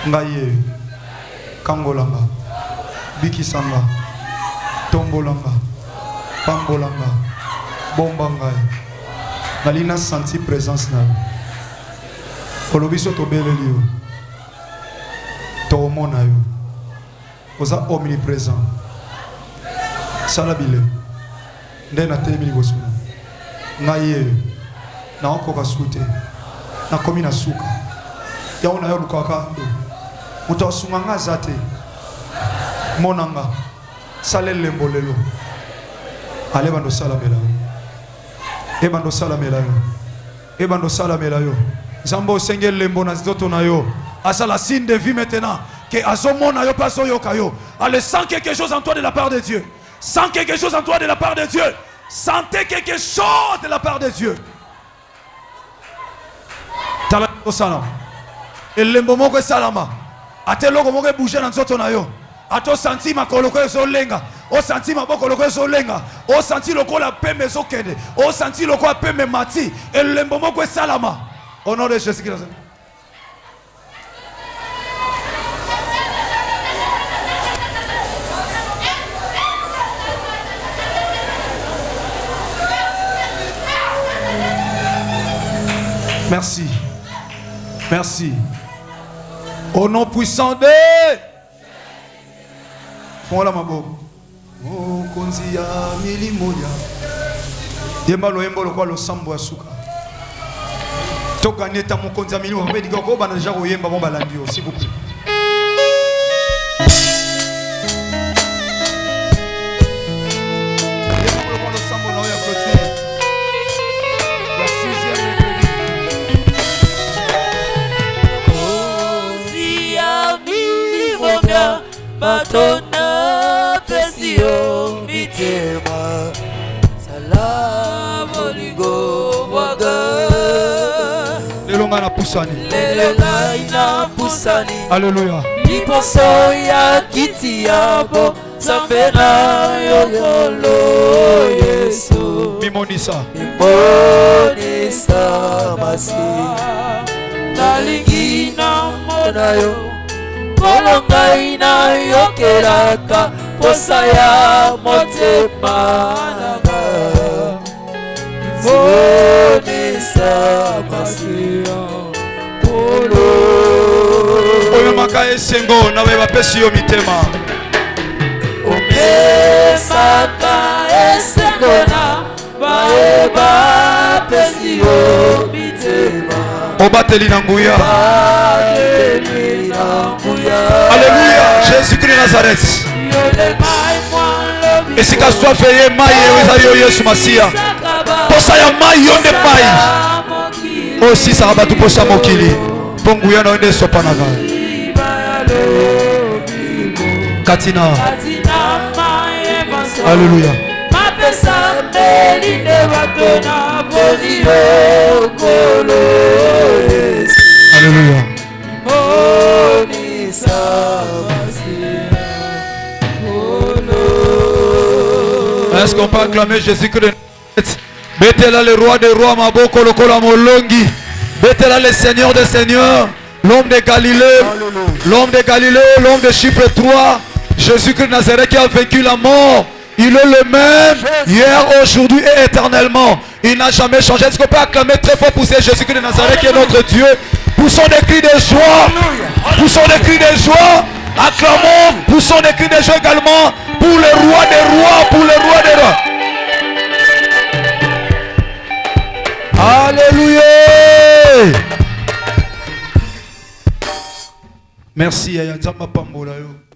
Ngaye. Kangolanga. Bikisanga. Tombolanga. Pambolanga. Bombanga. Nalina senti présence na. Kolobiso tobelelio. Tomona yo. Oza omniprésent. Salabile. Ndena temili bosuna. Ngaye. Na okoka sute na komi na suka ya ona yo lukaka ndo mutasunga ngazate monanga salele mbolelo ale bando salamela e bando salamela yo e bando salamela yo zambo sengel lembo na zoto na yo asala signe de vie maintenant que azomona yo paso yo kayo ale sent quelque chose en toi de la part de Dieu, sent quelque chose en toi de la part de Dieu, sentez quelque chose de la part de Dieu. Salam. Et l'embomoko salama. Ate loko moke bouger dans nzoto na yo. Ato senti makolo ko so lenga. O senti maboko loko so lenga. O senti loko la pembe so kende. O senti loko a pembe mati. Et l'embomoko salama. Au nom de Jésus-Christ. Merci. Merci. Au nom puissant de Fonla mabo. Oh konzia milimoya. Yemba lo yembo lo kwa lo sambo asuka. Toka neta mo konzia milimo ba diga ko bana déjà ko yemba mo balandio s'il vous plaît. Yemba lo kwa lo sambo na ya clôture. La sixième Batona pesio mitema salamo ligo waga lelonga na pusani lelela ina pusani alléluia liposo ya kiti yabo sambena yolo Yesu mimonisa masi nalingi na monayo Kolonga ina yokeraka posa ya motema nanga Monisa masia Polo Oyo maka esengo na beba pesi yo mitema Omesaka esengo na baeba pesi yo mitema Obateli na nguya Alléluia, Jésus-Christ de Nazareth. Et si tu sois fait maïe, Yesu Masia. Pour ça, il y a maïe, on est maïe. Aussi, ça va tout pour ça, Mokili. Ponguya, on est sopanaga. Katina. Alléluia. Alléluia. Est-ce qu'on peut acclamer Jésus-Christ? Mettez-là le roi des rois, Maboko, le Kolamolongi. Mettez-là le Seigneur des seigneurs, l'homme de Galilée, l'homme de Galilée, l'homme de chiffre 3, Jésus-Christ de Nazareth qui a vaincu la mort. Il est le même hier, aujourd'hui et éternellement. Il n'a jamais changé. Est-ce qu'on peut acclamer très fort pour Jésus-Christ de Nazareth qui est notre Dieu? Poussons des cris de joie. Poussons des cris de joie. Acclamons, poussons des cris de joie également pour le roi des rois, pour le roi des rois. Alléluia. Merci, Yaya Nzamba Pambola yo.